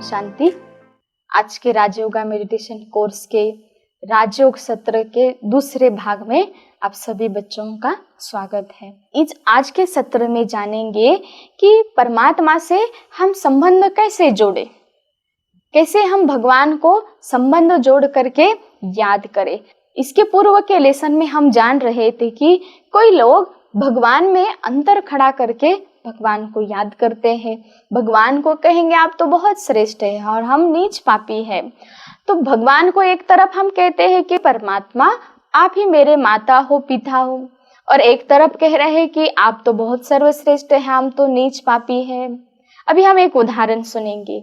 शांति। आज के Rajyoga meditation course के राजयोग सत्र के दूसरे भाग में आप सभी बच्चों का स्वागत है। आज के सत्र में जानेंगे कि परमात्मा से हम संबंध कैसे जोड़े, कैसे हम भगवान को संबंध जोड़ करके याद करें। इसके पूर्व के लेसन में हम जान रहे थे कि कोई लोग भगवान में अंतर खड़ा करके भगवान को याद करते हैं। भगवान को कहेंगे आप तो बहुत श्रेष्ठ है और हम नीच पापी है। तो भगवान को एक तरफ हम कहते हैं कि परमात्मा आप ही मेरे माता हो, पिता हो, और एक तरफ कह रहे हैं कि आप तो बहुत सर्वश्रेष्ठ है, हम तो नीच पापी है। अभी हम एक उदाहरण सुनेंगे।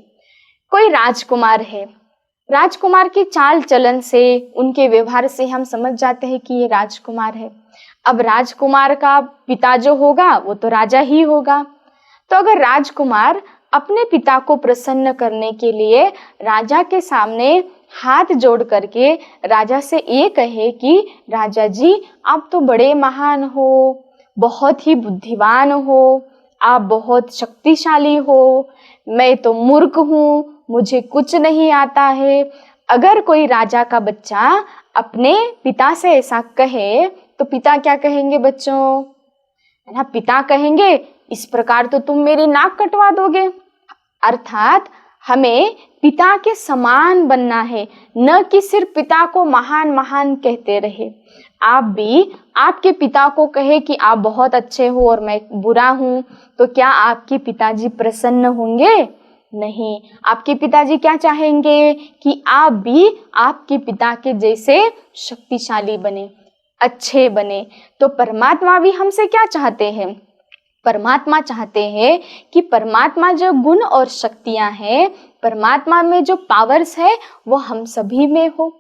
कोई राजकुमार है, राजकुमार की चाल चलन से, उनके व्यवहार से हम समझ जाते हैं कि ये राजकुमार है। अब राजकुमार का पिता जो होगा वो तो राजा ही होगा। तो अगर राजकुमार अपने पिता को प्रसन्न करने के लिए राजा के सामने हाथ जोड़ करके राजा से ये कहे कि राजा जी आप तो बड़े महान हो, बहुत ही बुद्धिमान हो, आप बहुत शक्तिशाली हो, मैं तो मूर्ख हूँ, मुझे कुछ नहीं आता है। अगर कोई राजा का बच्चा अपने पिता से ऐसा कहे तो पिता क्या कहेंगे बच्चों? है ना, पिता कहेंगे इस प्रकार तो तुम मेरी नाक कटवा दोगे। अर्थात हमें पिता के समान बनना है, न कि सिर्फ पिता को महान महान कहते रहे। आप भी आपके पिता को कहे कि आप बहुत अच्छे हो और मैं बुरा हूँ, तो क्या आपके पिताजी प्रसन्न होंगे? नहीं। आपके पिताजी क्या चाहेंगे कि आप भी आपके पिता के जैसे शक्तिशाली बने, अच्छे बने। तो परमात्मा भी हमसे क्या चाहते हैं? परमात्मा चाहते हैं कि परमात्मा जो गुण और शक्तियां हैं, परमात्मा में जो पावर्स है वो हम सभी में हो।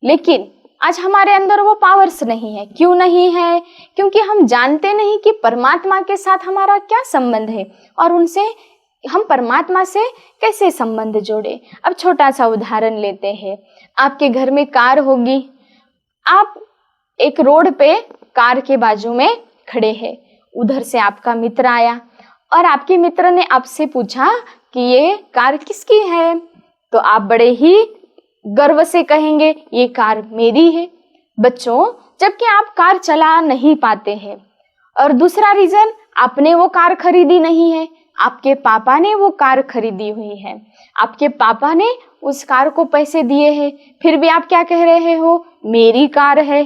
लेकिन आज हमारे अंदर वो पावर्स नहीं है। क्यों नहीं है? क्योंकि हम जानते नहीं कि परमात्मा के साथ हमारा क्या संबंध है और उनसे हम परमात्मा से कैसे संबंध जोड़े। अब छोटा सा उदाहरण लेते हैं। आपके घर में कार होगी, आप एक रोड पे कार के बाजू में खड़े हैं। उधर से आपका मित्र आया और आपके मित्र ने आपसे पूछा कि ये कार किसकी है? तो आप बड़े ही गर्व से कहेंगे ये कार मेरी है। बच्चों, जबकि आप कार चला नहीं पाते हैं और दूसरा रीजन आपने वो कार खरीदी नहीं है, आपके पापा ने वो कार खरीदी हुई है। आपके पापा ने उस कार को पैसे दिए हैं, फिर भी आप क्या कह रहे हो? मेरी कार है।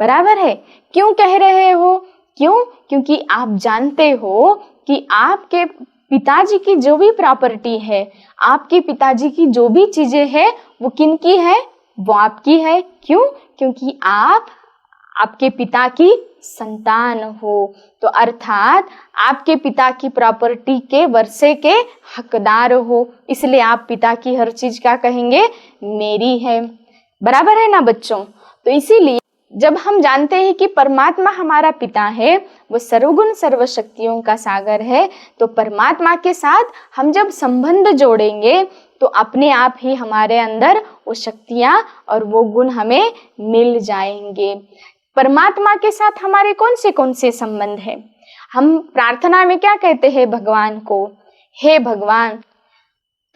बराबर है। क्यों कह रहे हो? क्यों? क्योंकि आप जानते हो कि आपके पिताजी की जो भी प्रॉपर्टी है, आपके पिताजी की जो भी चीजें हैं, वो किनकी है? वो आपकी है। क्यों? क्योंकि आप आपके पिता की संतान हो। तो अर्थात आपके पिता की प्रॉपर्टी के वर्षे के हकदार हो। इसलिए आप पिता की हर चीज क्या कहेंगे? मेरी है। बराबर है ना बच्चों? तो इसीलिए जब हम जानते हैं कि परमात्मा हमारा पिता है, वो सर्वगुण सर्वशक्तियों का सागर है, तो परमात्मा के साथ हम जब संबंध जोड़ेंगे तो अपने आप ही हमारे अंदर वो शक्तियां और वो गुण हमें मिल जाएंगे। परमात्मा के साथ हमारे कौन से संबंध है? हम प्रार्थना में क्या कहते हैं भगवान को? हे भगवान,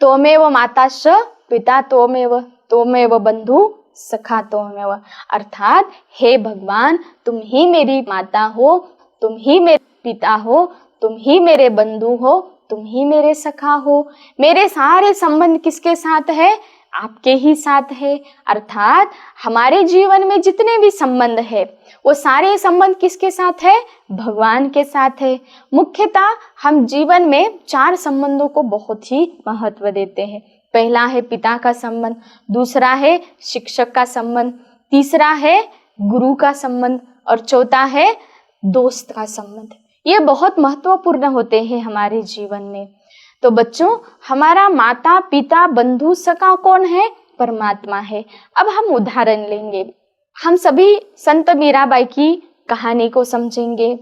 त्वमेव माताश्च पिता त्वमेव बंधु सखा त्वमेव। अर्थात हे भगवान, तुम ही मेरी माता हो, तुम ही मेरे पिता हो, तुम ही मेरे बंधु हो, तुम ही मेरे सखा हो। मेरे सारे संबंध किसके साथ है? आपके ही साथ है। अर्थात हमारे जीवन में जितने भी संबंध है वो सारे संबंध किसके साथ है? भगवान के साथ है। मुख्यतः हम जीवन में 4 संबंधों को बहुत ही महत्व देते हैं। पहला है पिता का संबंध, दूसरा है शिक्षक का संबंध, तीसरा है गुरु का संबंध और चौथा है दोस्त का संबंध। ये बहुत महत्वपूर्ण होते हैं हमारे जीवन में। तो बच्चों, हमारा माता पिता बंधु सखा कौन है? परमात्मा है। अब हम उदाहरण लेंगे। हम सभी संत मीराबाई की कहानी को समझेंगे।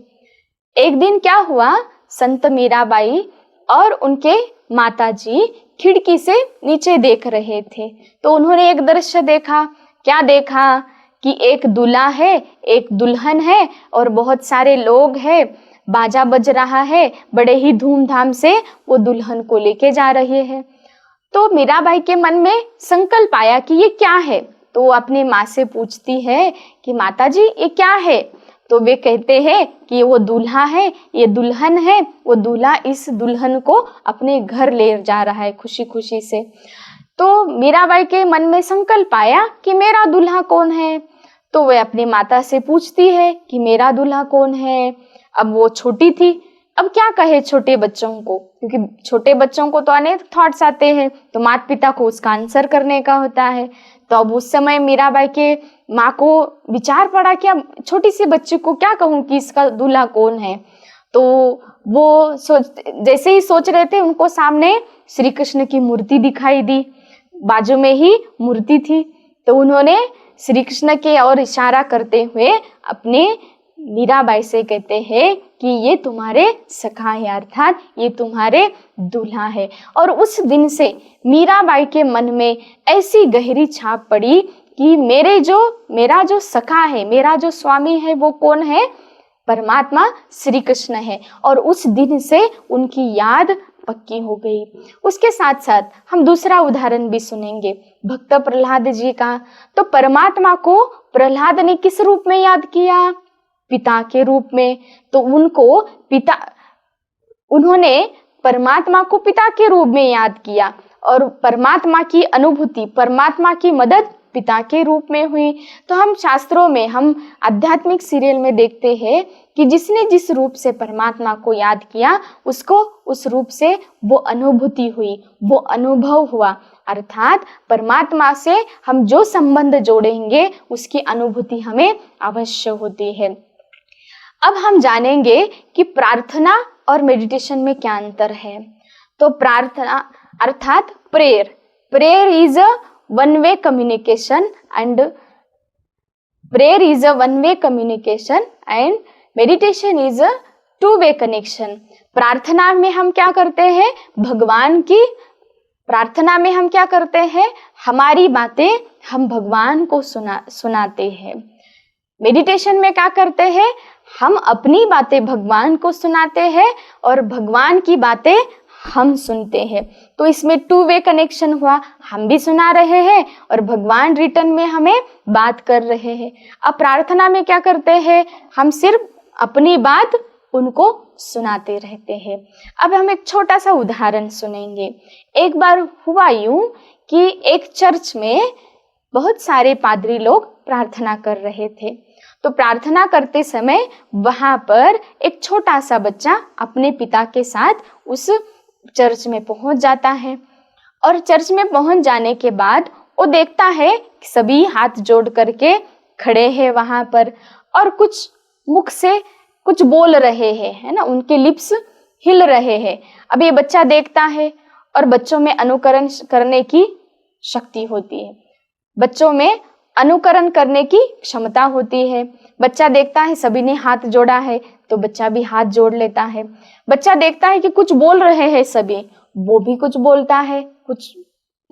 एक दिन क्या हुआ, संत मीराबाई और उनके माताजी खिड़की से नीचे देख रहे थे, तो उन्होंने एक दृश्य देखा। क्या देखा? कि एक दूल्हा है, एक दुल्हन है और बहुत सारे लोग हैं, बाजा बज रहा है, बड़े ही धूमधाम से वो दुल्हन को लेके जा रहे हैं। तो मीराबाई के मन में संकल्प आया कि ये क्या है। तो वो अपनी माँ से पूछती है कि माताजी ये क्या है। तो वे कहते हैं कि वो दूल्हा है, ये दुल्हन है, वो दूल्हा इस दुल्हन को अपने घर ले जा रहा है खुशी खुशी से। तो मीराबाई के मन में संकल्प आया कि मेरा दूल्हा कौन है। तो वे अपनी माता से पूछती है कि मेरा दूल्हा कौन है। अब वो छोटी थी, अब क्या कहे छोटे बच्चों को, क्योंकि छोटे बच्चों को तो अनेक थॉट्स आते हैं, तो माता पिता को उसका आंसर करने का होता है। तो अब उस समय मीराबाई के माँ को विचार पड़ा कि अब छोटी सी बच्ची को क्या कहूँ कि इसका दूल्हा कौन है। तो वो जैसे ही सोच रहे थे, उनको सामने श्री कृष्ण की मूर्ति दिखाई दी, बाजू में ही मूर्ति थी। तो उन्होंने श्री कृष्ण के ओर इशारा करते हुए अपने मीराबाई से कहते हैं कि ये तुम्हारे सखा है, अर्थात ये तुम्हारे दूल्हा है। और उस दिन से मीराबाई के मन में ऐसी गहरी छाप पड़ी कि मेरा जो सखा है, मेरा जो स्वामी है, वो कौन है? परमात्मा श्री कृष्ण है। और उस दिन से उनकी याद पक्की हो गई। उसके साथ साथ हम दूसरा उदाहरण भी सुनेंगे भक्त प्रहलाद जी का। तो परमात्मा को प्रहलाद ने किस रूप में याद किया? पिता के रूप में। तो उन्होंने परमात्मा को पिता के रूप में याद किया और परमात्मा की अनुभूति, परमात्मा की मदद पिता के रूप में हुई। तो हम शास्त्रों में, हम आध्यात्मिक सीरियल में देखते हैं कि जिसने जिस रूप से परमात्मा को याद किया, उसको उस रूप से वो अनुभूति हुई, वो अनुभव हुआ। अर्थात परमात्मा से हम जो संबंध जोड़ेंगे उसकी अनुभूति हमें अवश्य होती है। अब हम जानेंगे कि प्रार्थना और मेडिटेशन में क्या अंतर है। तो प्रार्थना अर्थात prayer is a one way communication and meditation is a two way connection. प्रार्थना में हम क्या करते हैं? प्रार्थना में हम क्या करते हैं? हमारी बातें हम भगवान को सुनाते हैं। मेडिटेशन में क्या करते हैं? हम अपनी बातें भगवान को सुनाते हैं और भगवान की बातें हम सुनते हैं। तो इसमें टू वे कनेक्शन हुआ, हम भी सुना रहे हैं और भगवान रिटर्न में हमें बात कर रहे हैं। अब प्रार्थना में क्या करते हैं? हम सिर्फ अपनी बात उनको सुनाते रहते हैं। अब हम एक छोटा सा उदाहरण सुनेंगे। एक बार हुआ यूं कि एक चर्च में बहुत सारे पादरी लोग प्रार्थना कर रहे थे। तो प्रार्थना करते समय वहां पर एक छोटा सा बच्चा अपने पिता के साथ उस चर्च में पहुंच जाता है। और चर्च में पहुंच जाने के बाद वो देखता है कि सभी हाथ जोड़ करके खड़े हैं वहां पर और कुछ मुख से कुछ बोल रहे हैं, है ना, उनके लिप्स हिल रहे हैं। अब ये बच्चा देखता है और बच्चों में अनुकरण करने की शक्ति होती है, बच्चों में अनुकरण करने की क्षमता होती है। बच्चा देखता है सभी ने हाथ जोड़ा है तो बच्चा भी हाथ जोड़ लेता है। बच्चा देखता है कि कुछ बोल रहे हैं सभी, वो भी कुछ बोलता है, कुछ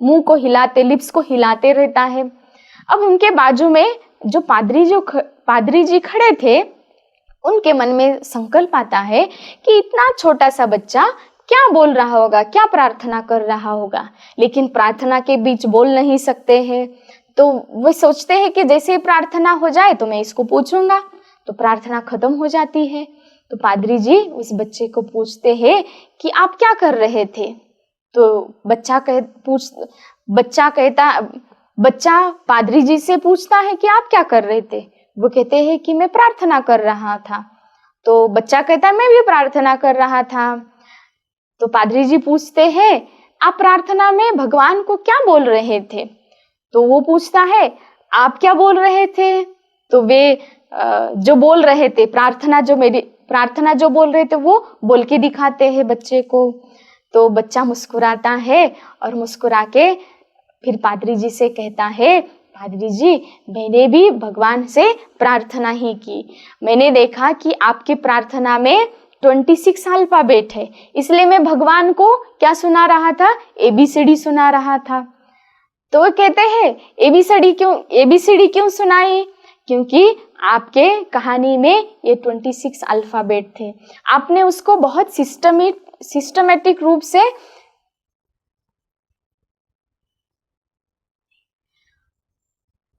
मुंह को हिलाते, लिप्स को हिलाते रहता है। अब उनके बाजू में जो पादरी जी खड़े थे, उनके मन में संकल्प आता है कि इतना छोटा सा बच्चा क्या बोल रहा होगा, क्या प्रार्थना कर रहा होगा, लेकिन प्रार्थना के बीच बोल नहीं सकते हैं। तो वो सोचते हैं कि जैसे प्रार्थना हो जाए तो मैं इसको पूछूंगा। तो प्रार्थना खत्म हो जाती है। तो पादरी जी उस बच्चे को पूछते हैं कि आप क्या कर रहे थे। तो बच्चा पादरी जी से पूछता है कि आप क्या कर रहे थे। वो कहते हैं कि मैं प्रार्थना कर रहा था। तो बच्चा कहता है मैं भी प्रार्थना कर रहा था। तो पादरी जी पूछते हैं आप प्रार्थना में भगवान को क्या बोल रहे थे। तो वो पूछता है आप क्या बोल रहे थे। तो वे जो बोल रहे थे, प्रार्थना जो बोल रहे थे वो बोल के दिखाते हैं बच्चे को। तो बच्चा मुस्कुराता है और मुस्कुरा के फिर पादरी जी से कहता है पादरी जी मैंने भी भगवान से प्रार्थना ही की, मैंने देखा कि आपकी प्रार्थना में 26 अल्फाबेट है, इसलिए मैं भगवान को क्या सुना रहा था, ABCD सुना रहा था। तो वो कहते हैं ABCD क्यों सुनाई, क्योंकि आपके कहानी में ये 26 अल्फाबेट थे, आपने उसको बहुत सिस्टमेटिक रूप से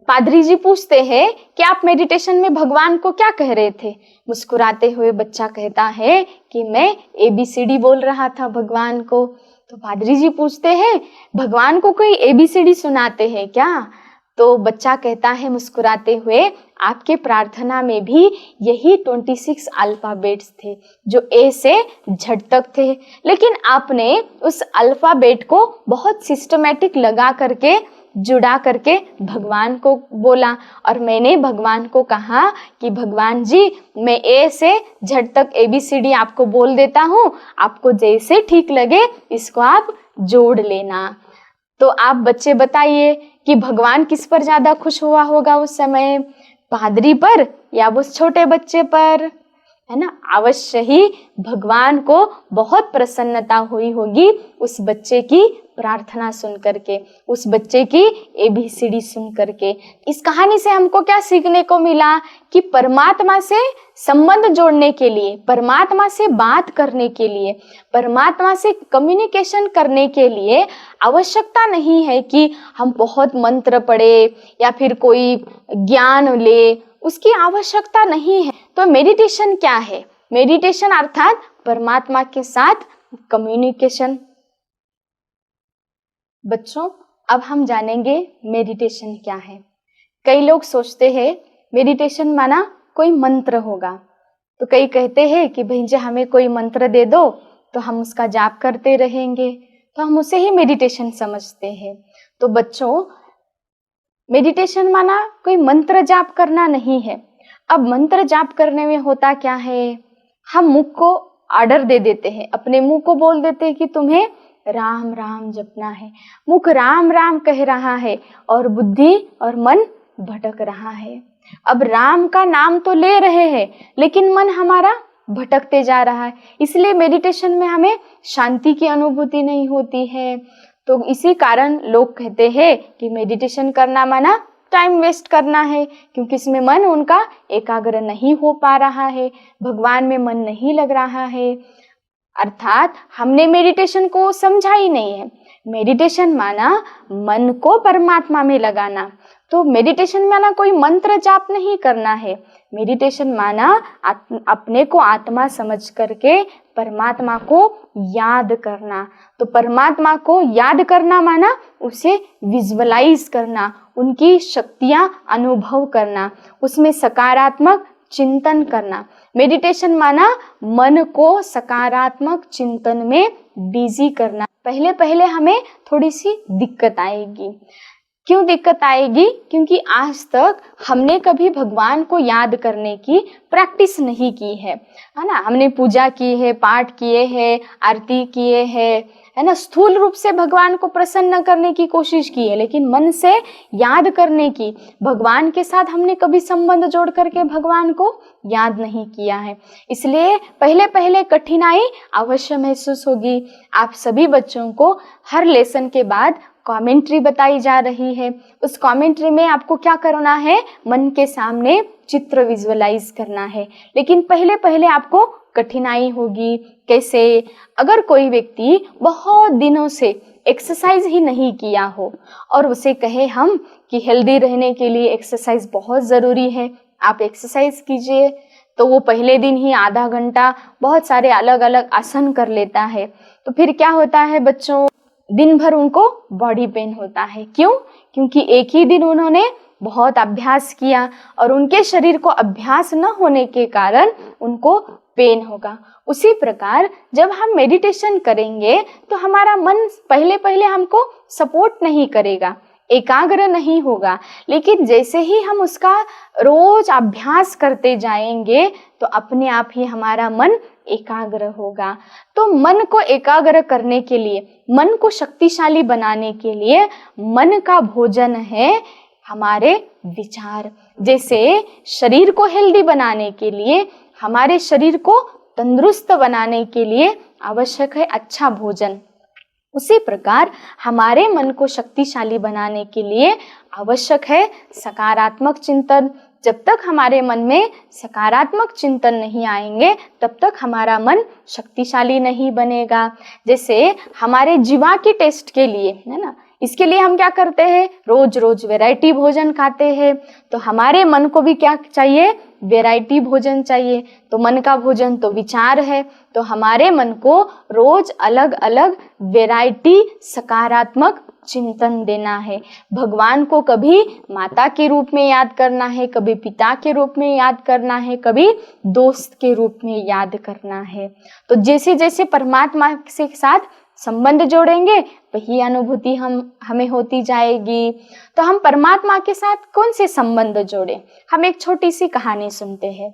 पादरी जी पूछते हैं कि आप मेडिटेशन में भगवान को क्या कह रहे थे। मुस्कुराते हुए बच्चा कहता है कि मैं ABCD बोल रहा था भगवान को। तो पादरी जी पूछते हैं, भगवान को कोई ABCD सुनाते हैं क्या? तो बच्चा कहता है मुस्कुराते हुए, आपके प्रार्थना में भी यही 26 अल्फाबेट्स थे जो A से Z तक थे, लेकिन आपने उस अल्फाबेट को बहुत सिस्टमैटिक लगा करके, जुड़ा करके भगवान को बोला। और मैंने भगवान को कहा कि भगवान जी, मैं A से Z तक ABCD आपको बोल देता हूँ, आपको जैसे ठीक लगे इसको आप जोड़ लेना। तो आप बच्चे बताइए कि भगवान किस पर ज्यादा खुश हुआ होगा उस समय, पादरी पर या उस छोटे बच्चे पर, है ना? अवश्य ही भगवान को बहुत प्रसन्नता हुई होगी उस बच्चे की प्रार्थना सुन करके, उस बच्चे की ABCD सुन करके। इस कहानी से हमको क्या सीखने को मिला कि परमात्मा से संबंध जोड़ने के लिए, परमात्मा से बात करने के लिए, परमात्मा से कम्युनिकेशन करने के लिए आवश्यकता नहीं है कि हम बहुत मंत्र पढ़े या फिर कोई ज्ञान ले, उसकी आवश्यकता नहीं है। तो मेडिटेशन क्या है? मेडिटेशन अर्थात परमात्मा के साथ कम्युनिकेशन। बच्चों, अब हम जानेंगे मेडिटेशन क्या है। कई लोग सोचते हैं मेडिटेशन माना कोई मंत्र होगा, तो कई कहते हैं कि भाई जी हमें कोई मंत्र दे दो तो हम उसका जाप करते रहेंगे, तो हम उसे ही मेडिटेशन समझते हैं। तो बच्चों, मेडिटेशन माना कोई मंत्र जाप करना नहीं है। अब मंत्र जाप करने में होता क्या है, हम मुख को ऑर्डर दे देते हैं, अपने मुंह को बोल देते हैं कि तुम्हें राम राम जपना है। मुख राम राम कह रहा है और बुद्धि और मन भटक रहा है। अब राम का नाम तो ले रहे हैं लेकिन मन हमारा भटकते जा रहा है, इसलिए मेडिटेशन में हमें शांति की अनुभूति नहीं होती है। तो इसी कारण लोग कहते हैं कि मेडिटेशन करना माना टाइम वेस्ट करना है, क्योंकि इसमें मन उनका एकाग्र नहीं हो पा रहा है, भगवान में मन नहीं लग रहा है। अर्थात हमने मेडिटेशन को समझा ही नहीं है। मेडिटेशन माना मन को परमात्मा में लगाना। तो मेडिटेशन माना कोई मंत्र जाप नहीं करना है। मेडिटेशन माना अपने को आत्मा समझ करके परमात्मा को याद करना। तो परमात्मा को याद करना माना उसे विजुअलाइज करना, उनकी शक्तियां अनुभव करना, उसमें सकारात्मक चिंतन करना। मेडिटेशन माना मन को सकारात्मक चिंतन में बिजी करना। पहले पहले हमें थोड़ी सी दिक्कत आएगी। क्यों दिक्कत आएगी? क्योंकि आज तक हमने कभी भगवान को याद करने की प्रैक्टिस नहीं की है ना? हमने पूजा की है, पाठ किए हैं, आरती किए हैं, है ना? स्थूल रूप से भगवान को प्रसन्न करने की कोशिश की है, लेकिन मन से याद करने की, भगवान के साथ हमने कभी संबंध जोड़ करके भगवान को याद नहीं किया है। इसलिए पहले पहले कठिनाई अवश्य महसूस होगी। आप सभी बच्चों को हर लेसन के बाद कमेंट्री बताई जा रही है। उस कमेंट्री में आपको क्या करना है? मन के सामने चित्र विजुअलाइज करना है, लेकिन पहले पहले आपको कठिनाई होगी। कैसे? अगर कोई व्यक्ति बहुत दिनों से एक्सरसाइज ही नहीं किया हो और उसे कहे हम कि हेल्दी रहने के लिए एक्सरसाइज बहुत ज़रूरी है, आप एक्सरसाइज कीजिए, तो वो पहले दिन ही आधा घंटा बहुत सारे अलग अलग आसन कर लेता है। तो फिर क्या होता है बच्चों? दिन भर उनको बॉडी पेन होता है। क्यों? क्योंकि एक ही दिन उन्होंने बहुत अभ्यास किया और उनके शरीर को अभ्यास न होने के कारण उनको पेन होगा। उसी प्रकार जब हम मेडिटेशन करेंगे तो हमारा मन पहले पहले हमको सपोर्ट नहीं करेगा, एकाग्र नहीं होगा, लेकिन जैसे ही हम उसका रोज अभ्यास करते जाएंगे तो अपने आप ही हमारा मन एकाग्र होगा। तो मन को एकाग्र करने के लिए, मन को शक्तिशाली बनाने के लिए मन का भोजन है हमारे विचार। जैसे शरीर को हेल्दी बनाने के लिए, हमारे शरीर को तंदुरुस्त बनाने के लिए आवश्यक है अच्छा भोजन, उसी प्रकार हमारे मन को शक्तिशाली बनाने के लिए आवश्यक है सकारात्मक चिंतन। जब तक हमारे मन में सकारात्मक चिंतन नहीं आएंगे तब तक हमारा मन शक्तिशाली नहीं बनेगा। जैसे हमारे जीवा की टेस्ट के लिए, है ना, इसके लिए हम क्या करते हैं, रोज रोज वैरायटी भोजन खाते हैं। तो हमारे मन को भी क्या चाहिए, वैरायटी भोजन चाहिए। तो मन का भोजन तो विचार है, तो हमारे मन को रोज अलग अलग वैरायटी सकारात्मक चिंतन देना है। भगवान को कभी माता के रूप में याद करना है, कभी पिता के रूप में याद करना है, कभी दोस्त के रूप में याद करना है। तो जैसे जैसे परमात्मा के साथ संबंध जोड़ेंगे वही अनुभूति हमें होती जाएगी। तो हम परमात्मा के साथ कौन से संबंध जोड़े, हम एक छोटी सी कहानी सुनते हैं।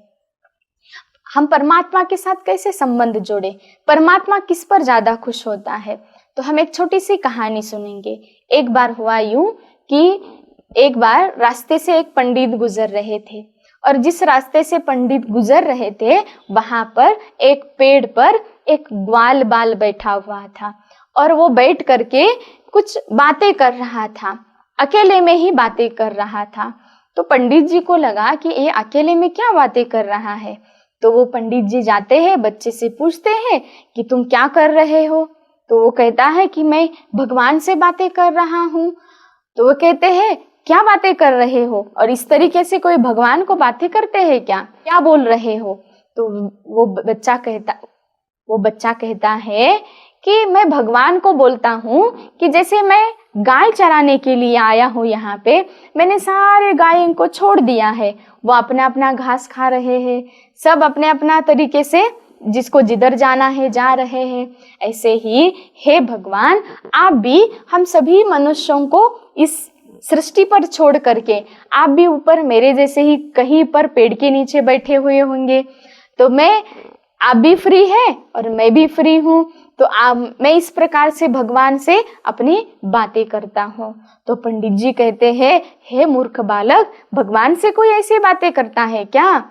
हम परमात्मा के साथ कैसे संबंध जोड़े, परमात्मा किस पर ज्यादा खुश होता है, तो हम एक छोटी सी कहानी सुनेंगे। एक बार हुआ यूं कि एक बार रास्ते से एक पंडित गुजर रहे थे, और जिस रास्ते से पंडित गुजर रहे थे वहां पर एक पेड़ पर एक ग्वाल बाल बैठा हुआ था, और वो बैठ करके कुछ बातें कर रहा था, अकेले में ही बातें कर रहा था। तो पंडित जी को लगा कि ये अकेले में क्या बातें कर रहा है। तो वो पंडित जी जाते हैं, बच्चे से पूछते हैं कि तुम क्या कर रहे हो। तो वो कहता है कि मैं भगवान से बातें कर रहा हूँ। तो वो कहते हैं क्या बातें कर रहे हो, और इस तरीके से कोई भगवान को बातें करते हैं क्या, क्या बोल रहे हो। तो वो बच्चा कहता है कि मैं भगवान को बोलता हूँ कि जैसे मैं गाय चराने के लिए आया हूँ यहाँ पे, मैंने सारे गाय को छोड़ दिया है, वो अपना अपना घास खा रहे हैं, सब अपने अपना तरीके से जिसको जिधर जाना है जा रहे हैं। ऐसे ही हे भगवान, आप भी हम सभी मनुष्यों को इस सृष्टि पर छोड़ करके आप भी ऊपर मेरे जैसे ही कहीं पर पेड़ के नीचे बैठे हुए होंगे। तो आप भी फ्री है और मैं भी फ्री हूँ, तो मैं इस प्रकार से भगवान से अपनी बातें करता हूँ। तो पंडित जी कहते हैं हे मूर्ख बालक, भगवान से कोई ऐसी बातें करता है क्या,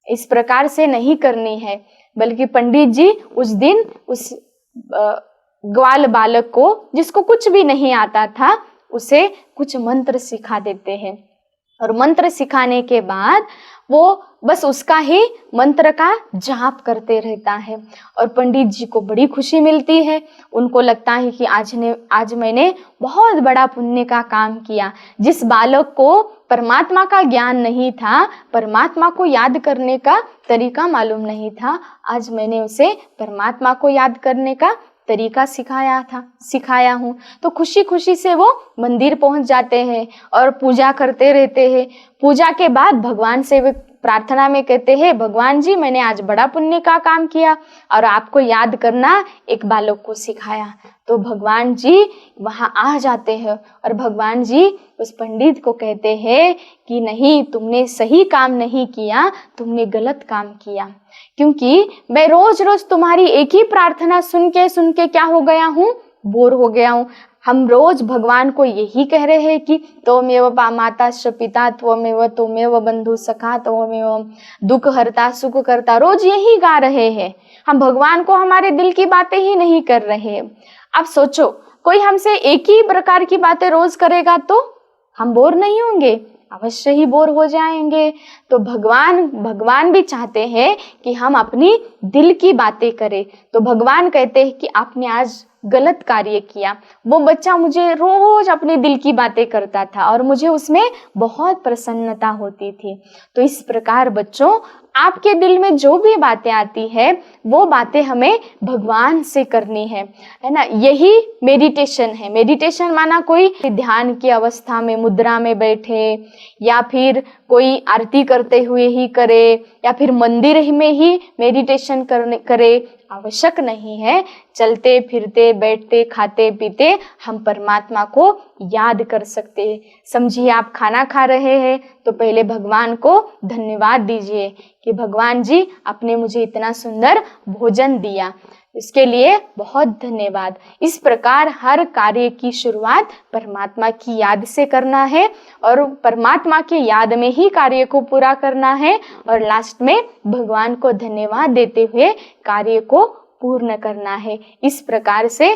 इस प्रकार से नहीं करनी है। बल्कि पंडित जी उस दिन उस ग्वाल बालक को, जिसको कुछ भी नहीं आता था, उसे कुछ मंत्र सिखा देते हैं, और मंत्र सिखाने के बाद वो बस उसका ही मंत्र का जाप करते रहता है। और पंडित जी को बड़ी खुशी मिलती है, उनको लगता है कि आज मैंने बहुत बड़ा पुण्य का काम किया। जिस बालक को परमात्मा का ज्ञान नहीं था, परमात्मा को याद करने का तरीका मालूम नहीं था, आज मैंने उसे परमात्मा को याद करने का तरीका सिखाया हूँ। तो खुशी खुशी से वो मंदिर पहुंच जाते हैं और पूजा करते रहते हैं। पूजा के बाद भगवान से वे प्रार्थना में कहते हैं, भगवान जी मैंने आज बड़ा पुण्य का काम किया और आपको याद करना एक बालक को सिखाया। तो भगवान जी वहां आ जाते हैं और भगवान जी उस पंडित को कहते हैं कि नहीं, तुमने सही काम नहीं किया, तुमने गलत काम किया, क्योंकि मैं रोज रोज तुम्हारी एक ही प्रार्थना सुन के क्या हो गया हूँ, बोर हो गया हूँ। हम रोज भगवान को यही कह रहे हैं कि त्वमेव माताश्च पिता त्वमेव बंधु सखा त्वमेव दुख हरता सुख करता, रोज यही गा रहे हैं। हम भगवान को हमारे दिल की बातें ही नहीं कर रहे। अब सोचो, कोई हमसे एक ही प्रकार की बातें रोज करेगा तो हम बोर नहीं होंगे, अवश्य ही बोर हो जाएंगे। तो भगवान भी चाहते हैं कि हम अपनी दिल की बातें करें। तो भगवान कहते हैं कि आपने आज गलत कार्य किया। वो बच्चा मुझे रोज अपने दिल की बातें करता था और मुझे उसमें बहुत प्रसन्नता होती थी। तो इस प्रकार बच्चों, आपके दिल में जो भी बातें आती है वो बातें हमें भगवान से करनी है ना। यही मेडिटेशन है। मेडिटेशन माना कोई ध्यान की अवस्था में मुद्रा में बैठे, या फिर कोई आरती करते हुए ही करे, या फिर मंदिर में ही मेडिटेशन करे, आवश्यक नहीं है। चलते फिरते बैठते खाते पीते हम परमात्मा को याद कर सकते हैं। समझिए, आप खाना खा रहे हैं तो पहले भगवान को धन्यवाद दीजिए कि भगवान जी आपने मुझे इतना सुंदर भोजन दिया, इसके लिए बहुत धन्यवाद। इस प्रकार हर कार्य की शुरुआत परमात्मा की याद से करना है और परमात्मा की याद में ही कार्य को पूरा करना है, और लास्ट में भगवान को धन्यवाद देते हुए कार्य को पूर्ण करना है। इस प्रकार से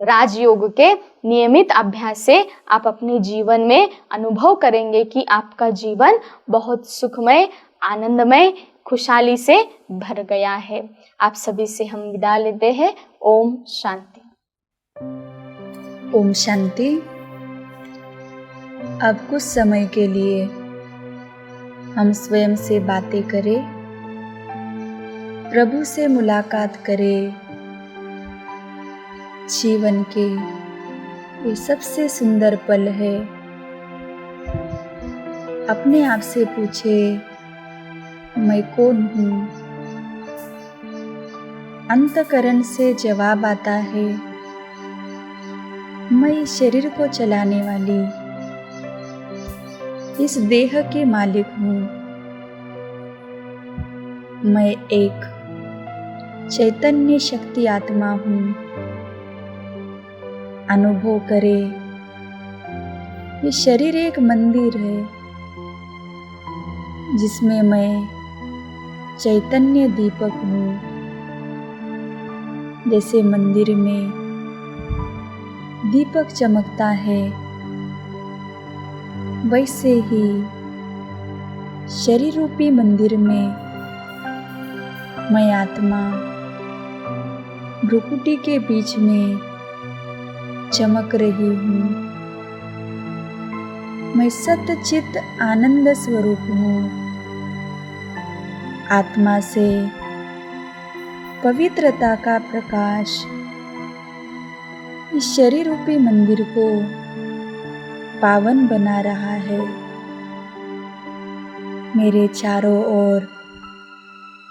राजयोग के नियमित अभ्यास से आप अपने जीवन में अनुभव करेंगे कि आपका जीवन बहुत सुखमय, आनंदमय, खुशहाली से भर गया है। आप सभी से हम विदा लेते हैं। ओम शांति। ओम शांति। अब कुछ समय के लिए हम स्वयं से बातें करें, प्रभु से मुलाकात करें। जीवन के ये सबसे सुंदर पल है। अपने आप से पूछे, मैं कौन हूँ? अंतःकरण से जवाब आता है, मैं इस शरीर को चलाने वाली इस देह के मालिक हूँ। मैं एक चैतन्य शक्ति आत्मा हूँ। अनुभव करे, ये शरीर एक मंदिर है जिसमें मैं चैतन्य दीपक हूँ। जैसे मंदिर में दीपक चमकता है, वैसे ही शरीर रूपी मंदिर में मैं आत्मा भ्रुकुटी के बीच में चमक रही हूँ। मैं सत्य चित्त आनंद स्वरूप हूँ। आत्मा से पवित्रता का प्रकाश इस शरीर रूपी मंदिर को पावन बना रहा है। मेरे चारों ओर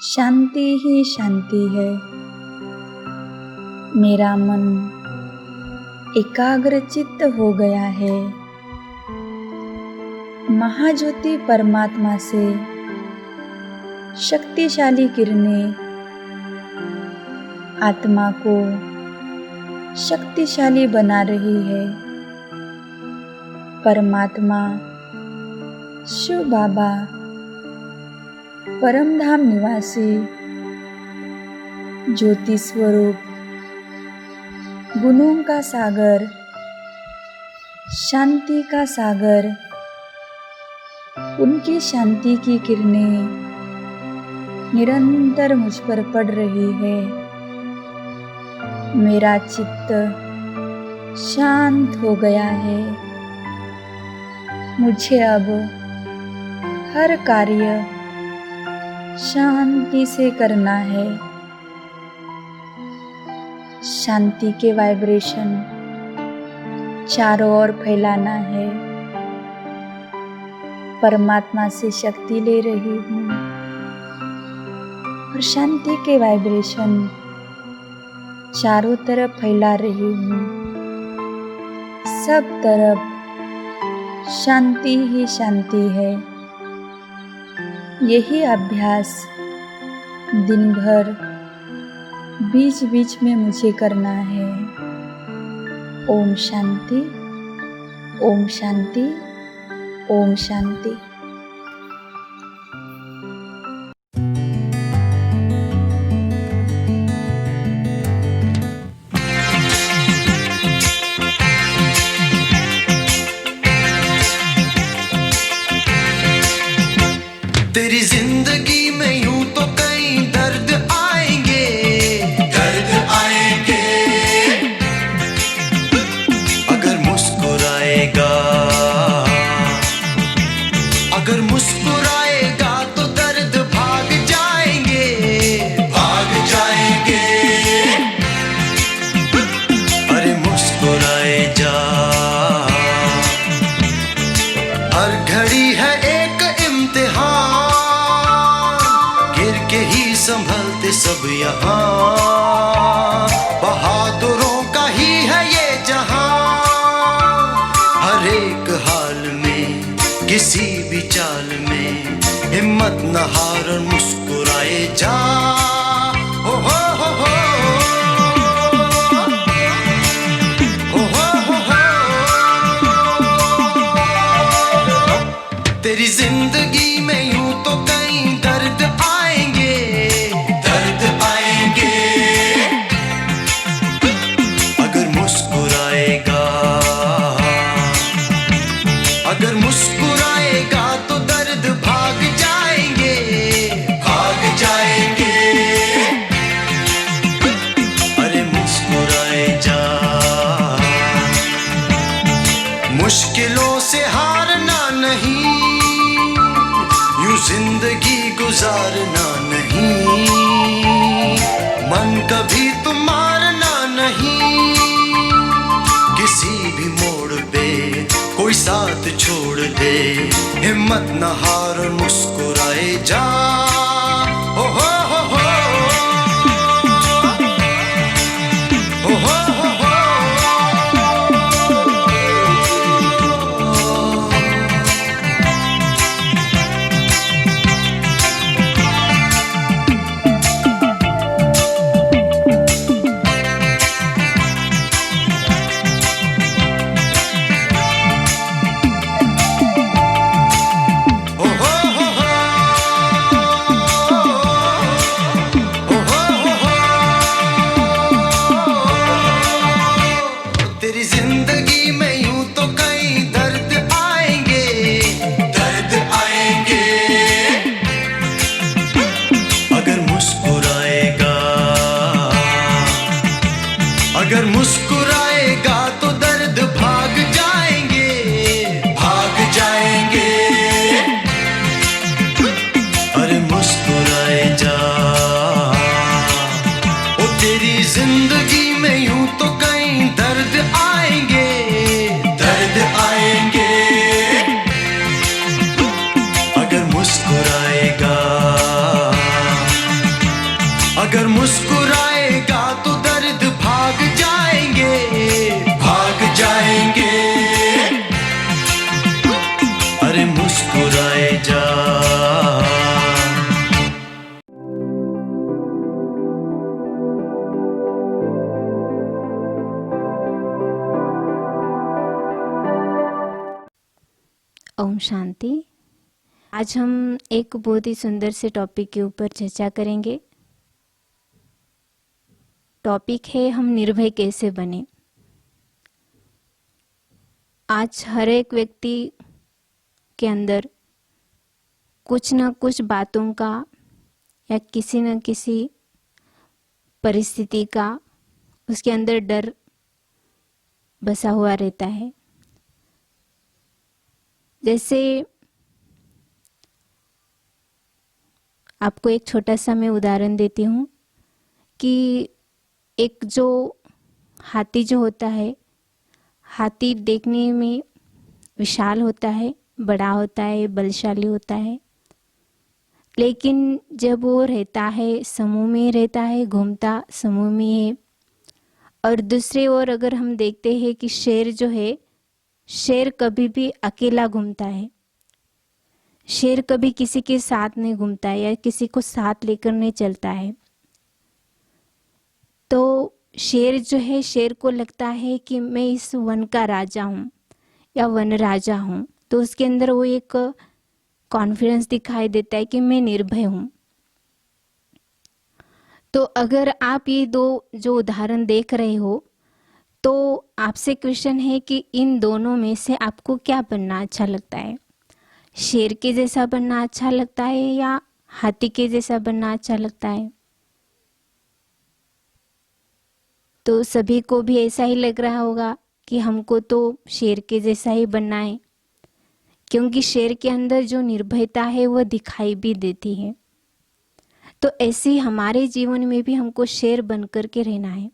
शांति ही शांति है। मेरा मन एकाग्र चित्त हो गया है। महाज्योति परमात्मा से शक्तिशाली किरणें आत्मा को शक्तिशाली बना रही है। परमात्मा शिव बाबा परमधाम निवासी ज्योति स्वरूप गुणों का सागर, शांति का सागर, उनकी शांति की किरणें निरंतर मुझ पर पड़ रही है। मेरा चित्त शांत हो गया है। मुझे अब हर कार्य शांति से करना है। शांति के वाइब्रेशन चारों ओर फैलाना है। परमात्मा से शक्ति ले रही हूँ और शांति के वाइब्रेशन चारों तरफ फैला रही हूँ। सब तरफ शांति ही शांति है। यही अभ्यास दिन भर बीच बीच में मुझे करना है। ओम शांति, ओम शांति, ओम शांति। तेरी जिंदगी में यूं तो कई दर्द आएंगे, दर्द आएंगे। अगर मुस्कुराएगा, अगर मुस्कुराएगा तो दर्द भाग जाएंगे, भाग जाएंगे। अरे मुस्कुराए जा, हर घड़ी है एक इम्तिहान, ही संभलते सब यहाँ। बहादुरों का ही है ये जहां। हर एक हाल में, किसी भी चाल में हिम्मत न हार और मुस्कुराए जा। हो हो हो हो, हो हो हो हो। तेरी जिंदगी में यूं तो कई दर्द आएंगे, दर्द आएंगे। अगर मुस्कुराएगा, अगर मुस्कुराएगा तो दर्द भाग जाएंगे, भाग जाएंगे। गुजारना नहीं, मन कभी तुम मारना नहीं। किसी भी मोड़ पे कोई साथ छोड़ दे, हिम्मत न हार और मुस्कुराए जा। ओ हो हो हो, ओ हो हो हो। तेरी जिंदगी में यूं तो कई दर्द आएंगे, दर्द आएंगे। अगर मुस्कुराएगा, अगर मुस्कुराएगा तो दर्द भाग जाएंगे, भाग जाएंगे। अरे मुस्कुराए जा, ओ तेरी जिंदगी में यूं तो कई दर्द आएंगे, दर्द आएंगे। अगर मुस्कुराएगा, अगर मुस्कुराएगा तो दर्द भाग जाएंगे, भाग जाएंगे। अरे मुस्कुराए जा। ओम शांति। आज हम एक बहुत ही सुंदर से टॉपिक के ऊपर चर्चा करेंगे। टॉपिक है हम निर्भय कैसे बने। आज हर एक व्यक्ति के अंदर कुछ न कुछ बातों का या किसी न किसी परिस्थिति का उसके अंदर डर बसा हुआ रहता है। जैसे आपको एक छोटा सा मैं उदाहरण देती हूँ कि एक जो हाथी जो होता है, हाथी देखने में विशाल होता है, बड़ा होता है, बलशाली होता है, लेकिन जब वो रहता है समूह में रहता है, घूमता समूह में है। और दूसरी ओर अगर हम देखते हैं कि शेर जो है, शेर कभी भी अकेला घूमता है। शेर कभी किसी के साथ नहीं घूमता है या किसी को साथ लेकर नहीं चलता है। तो शेर जो है, शेर को लगता है कि मैं इस वन का राजा हूँ या वन राजा हूँ, तो उसके अंदर वो एक कॉन्फिडेंस दिखाई देता है कि मैं निर्भय हूँ। तो अगर आप ये दो जो उदाहरण देख रहे हो, तो आपसे क्वेश्चन है कि इन दोनों में से आपको क्या बनना अच्छा लगता है? शेर के जैसा बनना अच्छा लगता है या हाथी के जैसा बनना अच्छा लगता है? तो सभी को भी ऐसा ही लग रहा होगा कि हमको तो शेर के जैसा ही बनना है, क्योंकि शेर के अंदर जो निर्भयता है वो दिखाई भी देती है। तो ऐसे ही हमारे जीवन में भी हमको शेर बन कर के रहना है।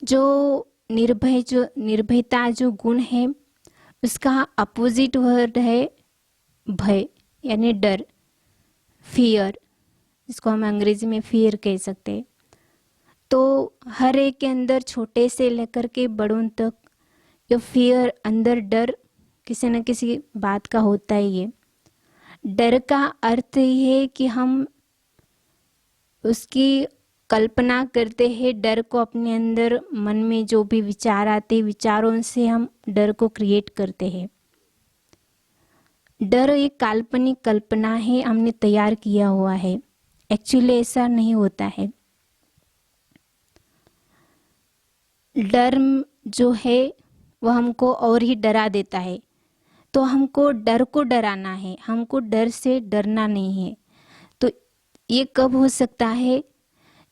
जो निर्भयता जो गुण है, उसका अपोजिट वर्ड है भय, यानी डर, फियर, जिसको हम अंग्रेजी में फियर कह सकते हैं। तो हर एक के अंदर छोटे से लेकर के बड़ों तक जो फियर, अंदर डर किसी न किसी बात का होता ही है। डर का अर्थ ये है कि हम उसकी कल्पना करते हैं, डर को अपने अंदर मन में जो भी विचार आते, विचारों से हम डर को क्रिएट करते हैं। डर एक काल्पनिक कल्पना है, हमने तैयार किया हुआ है। एक्चुअली ऐसा नहीं होता है। डर जो है वह हमको और ही डरा देता है। तो हमको डर को डराना है, हमको डर से डरना नहीं है। तो ये कब हो सकता है?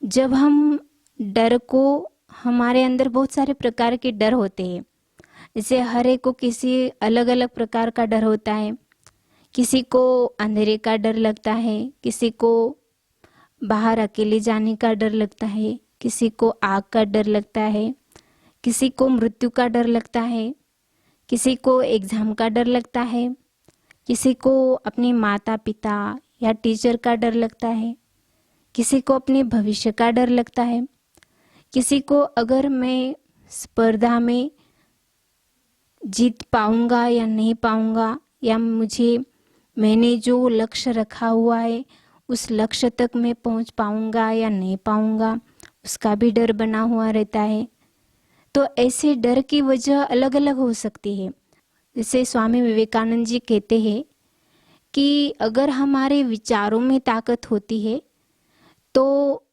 जब हम डर को, हमारे अंदर बहुत सारे प्रकार के डर होते हैं। जैसे हर एक को किसी अलग अलग प्रकार का डर होता है। किसी को अंधेरे का डर लगता है, किसी को बाहर अकेले जाने का डर लगता है, किसी को आग का डर लगता है, किसी को मृत्यु का डर लगता है, किसी को एग्ज़ाम का डर लगता है, किसी को अपने माता पिता या टीचर का डर लगता है, किसी को अपने भविष्य का डर लगता है, किसी को अगर मैं स्पर्धा में जीत पाऊंगा या नहीं पाऊंगा, या मैंने जो लक्ष्य रखा हुआ है उस लक्ष्य तक मैं पहुंच पाऊंगा या नहीं पाऊंगा, उसका भी डर बना हुआ रहता है। तो ऐसे डर की वजह अलग अलग हो सकती है। जैसे स्वामी विवेकानंद जी कहते हैं कि अगर हमारे विचारों में ताकत होती है तो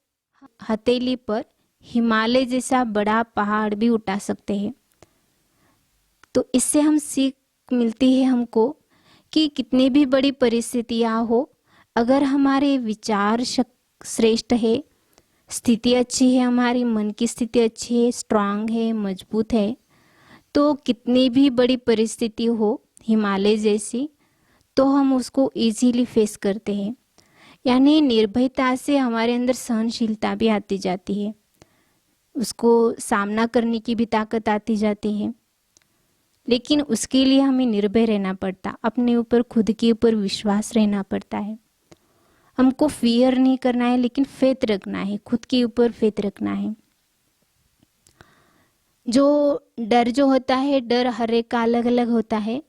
हथेली पर हिमालय जैसा बड़ा पहाड़ भी उठा सकते हैं। तो इससे हम सीख मिलती है हमको कि कितनी भी बड़ी परिस्थितियाँ हो, अगर हमारे विचार श्रेष्ठ है, स्थिति अच्छी है, हमारी मन की स्थिति अच्छी है, स्ट्रांग है, मजबूत है, तो कितनी भी बड़ी परिस्थिति हो हिमालय जैसी, तो हम उसको इजीली फेस करते हैं। यानी निर्भयता से हमारे अंदर सहनशीलता भी आती जाती है, उसको सामना करने की भी ताकत आती जाती है। लेकिन उसके लिए हमें निर्भय रहना पड़ता, अपने ऊपर खुद के ऊपर विश्वास रहना पड़ता है। हमको फियर नहीं करना है, लेकिन फेथ रखना है, खुद के ऊपर फेथ रखना है। जो डर जो होता है, डर हर एक का अलग अलग होता है।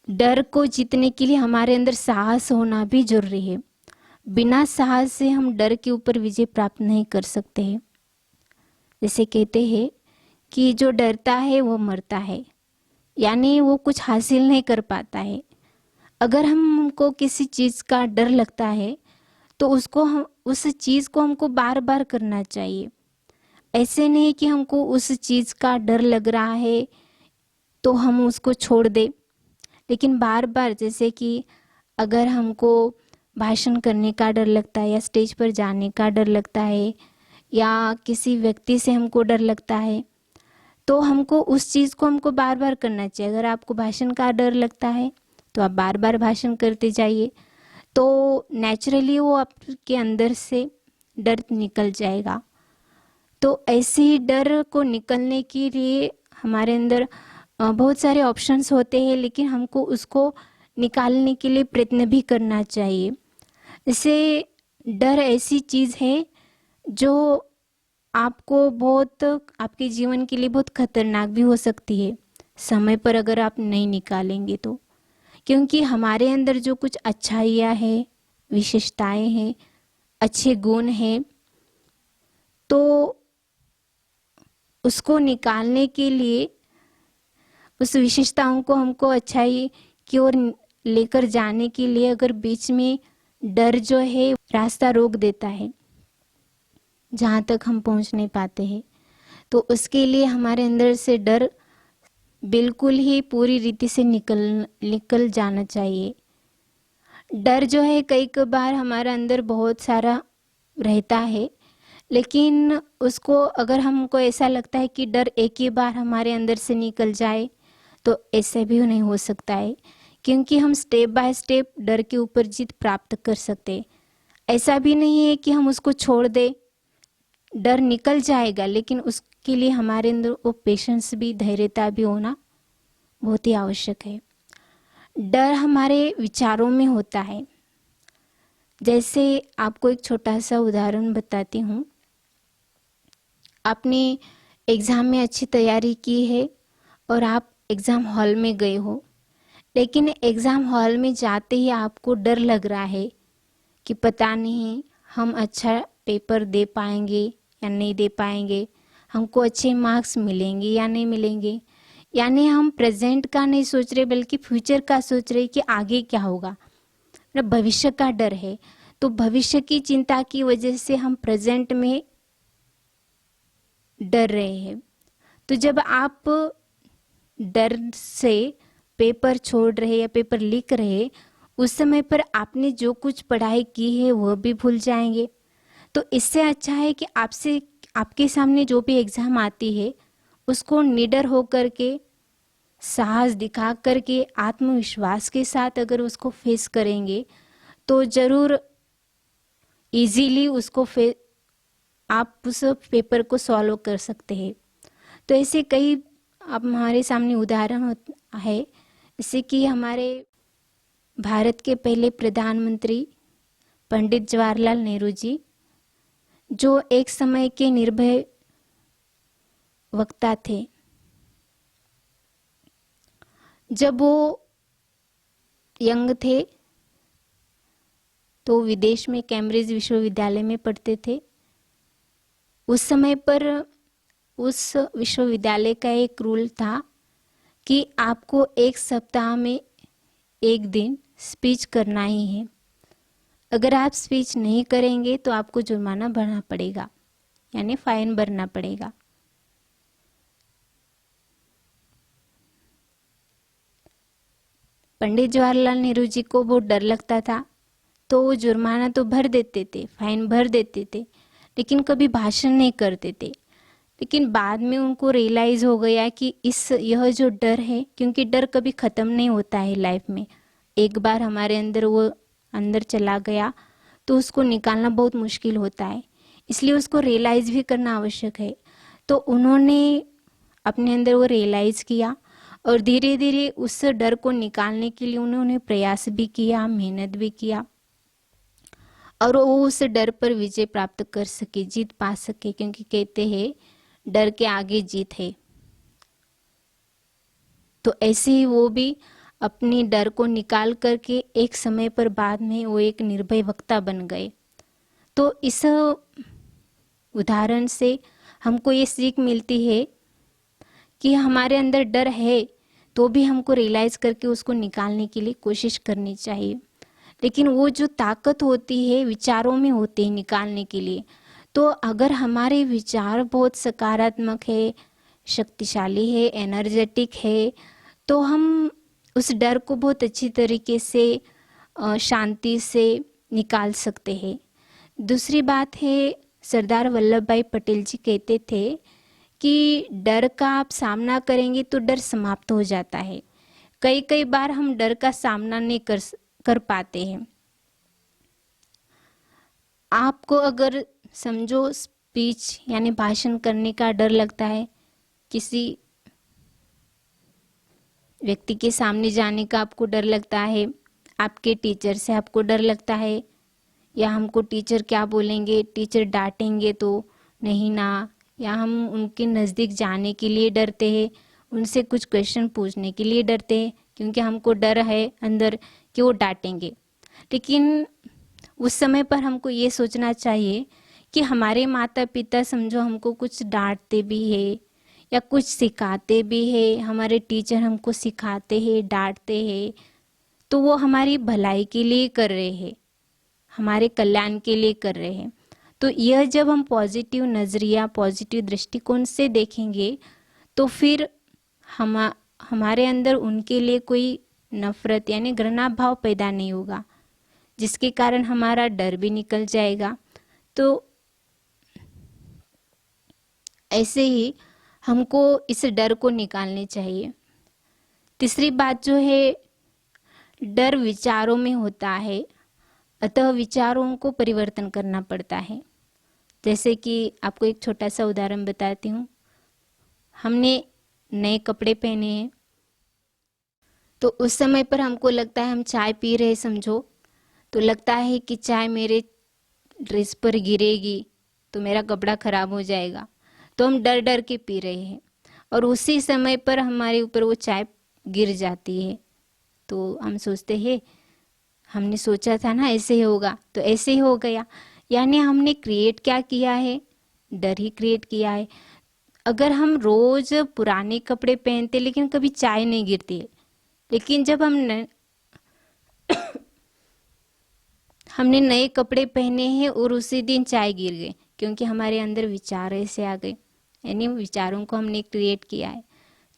डर को जीतने के लिए हमारे अंदर साहस होना भी जरूरी है। बिना साहस से हम डर के ऊपर विजय प्राप्त नहीं कर सकते हैं। जैसे कहते हैं कि जो डरता है वो मरता है, यानी वो कुछ हासिल नहीं कर पाता है। अगर हमको किसी चीज़ का डर लगता है तो उस चीज़ को हमको बार बार करना चाहिए। ऐसे नहीं कि हमको उस चीज़ का डर लग रहा है तो हम उसको छोड़ दें, लेकिन बार बार, जैसे कि अगर हमको भाषण करने का डर लगता है या स्टेज पर जाने का डर लगता है या किसी व्यक्ति से हमको डर लगता है, तो हमको उस चीज़ को हमको बार बार करना चाहिए। अगर आपको भाषण का डर लगता है तो आप बार बार भाषण करते जाइए, तो नेचुरली वो आपके अंदर से डर निकल जाएगा। तो ऐसे ही डर को निकलने के लिए हमारे अंदर बहुत सारे ऑप्शंस होते हैं, लेकिन हमको उसको निकालने के लिए प्रयत्न भी करना चाहिए। जैसे डर ऐसी चीज़ है जो आपको बहुत, आपके जीवन के लिए बहुत खतरनाक भी हो सकती है समय पर अगर आप नहीं निकालेंगे तो। क्योंकि हमारे अंदर जो कुछ अच्छाइयाँ हैं, विशेषताएं हैं, अच्छे गुण हैं, तो उसको निकालने के लिए, उस विशेषताओं को हमको अच्छाई की ओर लेकर जाने के लिए अगर बीच में डर जो है रास्ता रोक देता है, जहाँ तक हम पहुँच नहीं पाते हैं, तो उसके लिए हमारे अंदर से डर बिल्कुल ही पूरी रीति से निकल जाना चाहिए। डर जो है कई बार हमारे अंदर बहुत सारा रहता है, लेकिन उसको अगर हमको ऐसा लगता है कि डर एक ही बार हमारे अंदर से निकल जाए, तो ऐसे भी नहीं हो सकता है। क्योंकि हम स्टेप बाय स्टेप डर के ऊपर जीत प्राप्त कर सकते हैं। ऐसा भी नहीं है कि हम उसको छोड़ दें, डर निकल जाएगा, लेकिन उसके लिए हमारे अंदर वो पेशेंस भी, धैर्यता भी होना बहुत ही आवश्यक है। डर हमारे विचारों में होता है। जैसे आपको एक छोटा सा उदाहरण बताती हूँ। आपने एग्ज़ाम में अच्छी तैयारी की है और आप एग्ज़ाम हॉल में गए हो, लेकिन एग्ज़ाम हॉल में जाते ही आपको डर लग रहा है कि पता नहीं हम अच्छा पेपर दे पाएंगे या नहीं दे पाएंगे, हमको अच्छे मार्क्स मिलेंगे या नहीं मिलेंगे। यानी हम प्रेजेंट का नहीं सोच रहे, बल्कि फ्यूचर का सोच रहे कि आगे क्या होगा। मतलब भविष्य का डर है, तो भविष्य की चिंता की वजह से हम प्रेजेंट में डर रहे हैं। तो जब आप डर से पेपर छोड़ रहे या पेपर लिख रहे, उस समय पर आपने जो कुछ पढ़ाई की है वह भी भूल जाएंगे। तो इससे अच्छा है कि आपके सामने जो भी एग्ज़ाम आती है उसको निडर होकर के साहस दिखा करके आत्मविश्वास के साथ अगर उसको फेस करेंगे तो ज़रूर इजीली आप उस पेपर को सॉल्व कर सकते हैं। तो ऐसे कई अब हमारे सामने उदाहरण है, जैसे कि हमारे भारत के पहले प्रधानमंत्री पंडित जवाहरलाल नेहरू जी, जो एक समय के निर्भय वक्ता थे। जब वो यंग थे तो विदेश में कैम्ब्रिज विश्वविद्यालय में पढ़ते थे। उस समय पर उस विश्वविद्यालय का एक रूल था कि आपको एक सप्ताह में एक दिन स्पीच करना ही है। अगर आप स्पीच नहीं करेंगे तो आपको जुर्माना भरना पड़ेगा, यानी फाइन भरना पड़ेगा। पंडित जवाहरलाल नेहरू जी को बहुत डर लगता था, तो वो जुर्माना तो भर देते थे, फाइन भर देते थे, लेकिन कभी भाषण नहीं करते थे। लेकिन बाद में उनको रियलाइज़ हो गया कि यह जो डर है, क्योंकि डर कभी ख़त्म नहीं होता है लाइफ में, एक बार हमारे अंदर वो अंदर चला गया तो उसको निकालना बहुत मुश्किल होता है, इसलिए उसको रियलाइज़ भी करना आवश्यक है। तो उन्होंने अपने अंदर वो रियलाइज़ किया और धीरे धीरे उस डर को निकालने के लिए उन्होंने प्रयास भी किया, मेहनत भी किया, और वो उस डर पर विजय प्राप्त कर सके, जीत पा सके, क्योंकि कहते हैं डर के आगे जीत है। तो ऐसे ही वो भी अपनी डर को निकाल करके एक समय पर बाद में वो एक निर्भय वक्ता बन गए। तो इस उदाहरण से हमको ये सीख मिलती है कि हमारे अंदर डर है तो भी हमको रियलाइज़ करके उसको निकालने के लिए कोशिश करनी चाहिए। लेकिन वो जो ताकत होती है विचारों में होती है निकालने के लिए। तो अगर हमारे विचार बहुत सकारात्मक है, शक्तिशाली है, एनर्जेटिक है, तो हम उस डर को बहुत अच्छी तरीके से शांति से निकाल सकते हैं। दूसरी बात है, सरदार वल्लभ भाई पटेल जी कहते थे कि डर का आप सामना करेंगे तो डर समाप्त हो जाता है। कई बार हम डर का सामना नहीं कर पाते हैं। आपको अगर समझो स्पीच यानी भाषण करने का डर लगता है, किसी व्यक्ति के सामने जाने का आपको डर लगता है, आपके टीचर से आपको डर लगता है, या हमको टीचर क्या बोलेंगे, टीचर डांटेंगे तो नहीं ना, या हम उनके नज़दीक जाने के लिए डरते हैं, उनसे कुछ क्वेश्चन पूछने के लिए डरते हैं, क्योंकि हमको डर है अंदर कि वो डांटेंगे। लेकिन उस समय पर हमको ये सोचना चाहिए कि हमारे माता पिता समझो हमको कुछ डांटते भी है या कुछ सिखाते भी है, हमारे टीचर हमको सिखाते हैं, डांटते हैं, तो वो हमारी भलाई के लिए कर रहे हैं, हमारे कल्याण के लिए कर रहे हैं। तो यह जब हम पॉजिटिव नज़रिया, पॉजिटिव दृष्टिकोण से देखेंगे तो फिर हमारे अंदर उनके लिए कोई नफरत यानी घृणा भाव पैदा नहीं होगा, जिसके कारण हमारा डर भी निकल जाएगा। तो ऐसे ही हमको इस डर को निकालने चाहिए। तीसरी बात जो है, डर विचारों में होता है, अतः विचारों को परिवर्तन करना पड़ता है। जैसे कि आपको एक छोटा सा उदाहरण बताती हूँ। हमने नए कपड़े पहने हैं, तो उस समय पर हमको लगता है हम चाय पी रहे समझो, तो लगता है कि चाय मेरे ड्रेस पर गिरेगी तो मेरा कपड़ा खराब हो जाएगा, तो हम डर डर के पी रहे हैं, और उसी समय पर हमारे ऊपर वो चाय गिर जाती है। तो हम सोचते हैं हमने सोचा था ना ऐसे ही होगा, तो ऐसे ही हो गया। यानी हमने क्रिएट क्या किया है, डर ही क्रिएट किया है। अगर हम रोज पुराने कपड़े पहनते लेकिन कभी चाय नहीं गिरती, लेकिन जब हमने नए कपड़े पहने हैं और उसी दिन चाय गिर गए, क्योंकि हमारे अंदर विचार ऐसे आ गए, यानी विचारों को हमने क्रिएट किया है।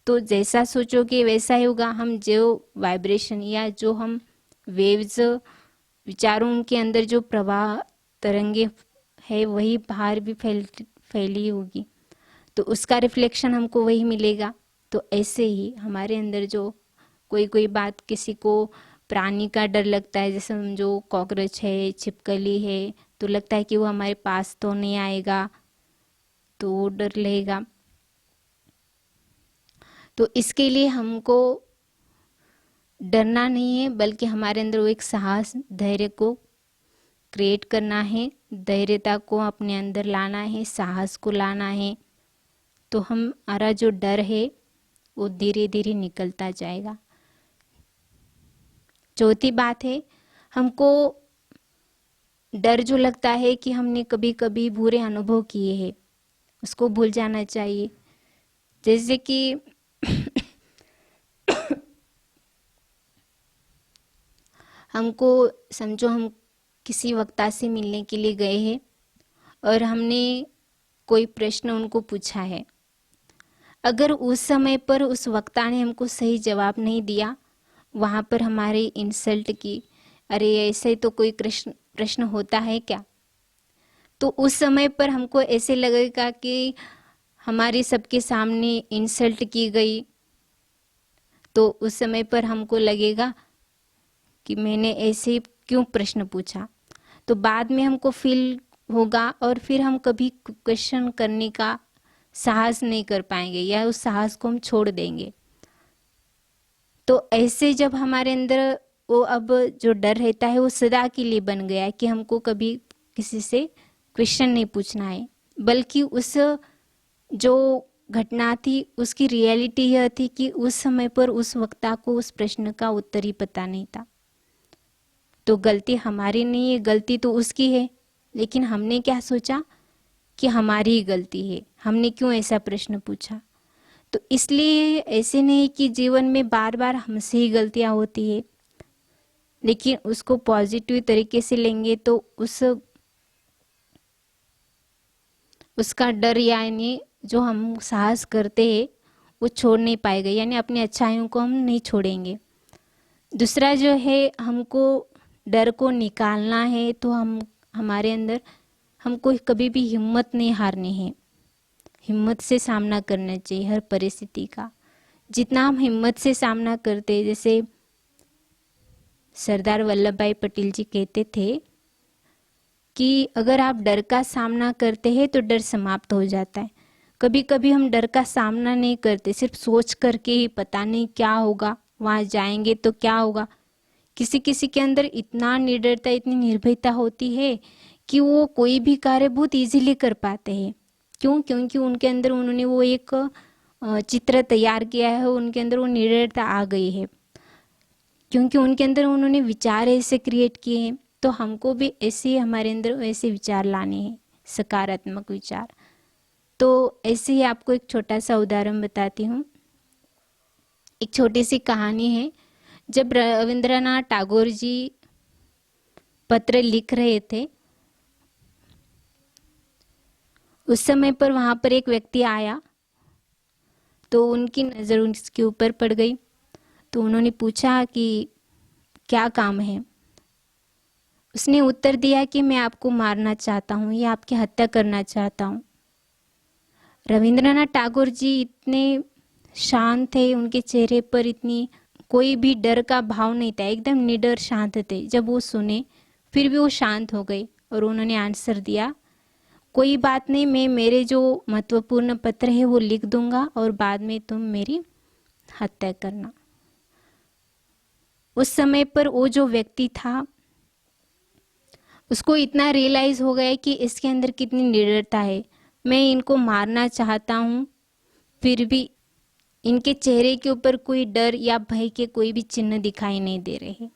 तो जैसा सोचोगे वैसा ही होगा। हम जो वाइब्रेशन या जो हम वेव्स विचारों के अंदर जो प्रवाह तरंगे है वही बाहर भी फैली होगी, तो उसका रिफ्लेक्शन हमको वही मिलेगा। तो ऐसे ही हमारे अंदर जो कोई बात, किसी को प्राणी का डर लगता है, जैसे समझो कॉकरोच है, छिपकली है, तो लगता है कि वो हमारे पास तो नहीं आएगा, तो वो डर लगेगा। तो इसके लिए हमको डरना नहीं है, बल्कि हमारे अंदर वो एक साहस, धैर्य को क्रिएट करना है, धैर्यता को अपने अंदर लाना है, साहस को लाना है। तो हमारा जो डर है वो धीरे धीरे निकलता जाएगा। चौथी बात है, हमको डर जो लगता है कि हमने कभी कभी बुरे अनुभव किए हैं, उसको भूल जाना चाहिए। जैसे कि हमको समझो हम किसी वक्ता से मिलने के लिए गए हैं और हमने कोई प्रश्न उनको पूछा है। अगर उस समय पर उस वक्ता ने हमको सही जवाब नहीं दिया, वहाँ पर हमारी इंसल्ट की, अरे ऐसे तो कोई प्रश्न होता है क्या, तो उस समय पर हमको ऐसे लगेगा कि हमारे सबके सामने इंसल्ट की गई। तो उस समय पर हमको लगेगा कि मैंने ऐसे क्यों प्रश्न पूछा। तो बाद में हमको फील होगा और फिर हम कभी क्वेश्चन करने का साहस नहीं कर पाएंगे या उस साहस को हम छोड़ देंगे। तो ऐसे जब हमारे अंदर वो अब जो डर रहता है वो सदा के लिए बन गया है कि हमको कभी किसी से क्वेश्चन नहीं पूछना है, बल्कि उस जो घटना थी उसकी रियलिटी यह थी कि उस समय पर उस वक्ता को उस प्रश्न का उत्तर ही पता नहीं था। तो गलती हमारी नहीं है, गलती तो उसकी है, लेकिन हमने क्या सोचा कि हमारी ही गलती है, हमने क्यों ऐसा प्रश्न पूछा। तो इसलिए ऐसे नहीं कि जीवन में बार बार हमसे ही गलतियां होती है, लेकिन उसको पॉजिटिव तरीके से लेंगे तो उसका डर यानी जो हम साहस करते हैं वो छोड़ नहीं पाएगा, यानी अपनी अच्छाइयों को हम नहीं छोड़ेंगे। दूसरा जो है, हमको डर को निकालना है तो हमारे अंदर हमको कभी भी हिम्मत नहीं हारनी है, हिम्मत से सामना करना चाहिए हर परिस्थिति का। जितना हम हिम्मत से सामना करते हैं, जैसे सरदार वल्लभ भाई पटेल जी कहते थे कि अगर आप डर का सामना करते हैं तो डर समाप्त हो जाता है। कभी कभी हम डर का सामना नहीं करते, सिर्फ सोच करके ही पता नहीं क्या होगा, वहाँ जाएंगे तो क्या होगा। किसी किसी के अंदर इतना निडरता, इतनी निर्भयता होती है कि वो कोई भी कार्य बहुत इजीली कर पाते हैं। क्यों? क्योंकि उनके अंदर उन्होंने वो एक चित्र तैयार किया है, उनके अंदर वो निडरता आ गई है, क्योंकि उनके अंदर उन्होंने विचार ऐसे क्रिएट किए हैं। तो हमको भी ऐसे हमारे अंदर ऐसे विचार लाने हैं, सकारात्मक विचार। तो ऐसे ही आपको एक छोटा सा उदाहरण बताती हूँ। एक छोटी सी कहानी है। जब रविंद्रनाथ टैगोर जी पत्र लिख रहे थे, उस समय पर वहाँ पर एक व्यक्ति आया, तो उनकी नज़र उसके ऊपर पड़ गई। तो उन्होंने पूछा कि क्या काम है। उसने उत्तर दिया कि मैं आपको मारना चाहता हूँ या आपकी हत्या करना चाहता हूँ। रविंद्रनाथ टैगोर जी इतने शांत थे, उनके चेहरे पर इतनी कोई भी डर का भाव नहीं था, एकदम निडर शांत थे। जब वो सुने फिर भी वो शांत हो गए और उन्होंने आंसर दिया, कोई बात नहीं, मैं मेरे जो महत्वपूर्ण पत्र है वो लिख दूंगा और बाद में तुम मेरी हत्या करना। उस समय पर वो जो व्यक्ति था उसको इतना रियलाइज हो गया कि इसके अंदर कितनी निडरता है। मैं इनको मारना चाहता हूँ, फिर भी इनके चेहरे के ऊपर कोई डर या भय के कोई भी चिन्ह दिखाई नहीं दे रहे।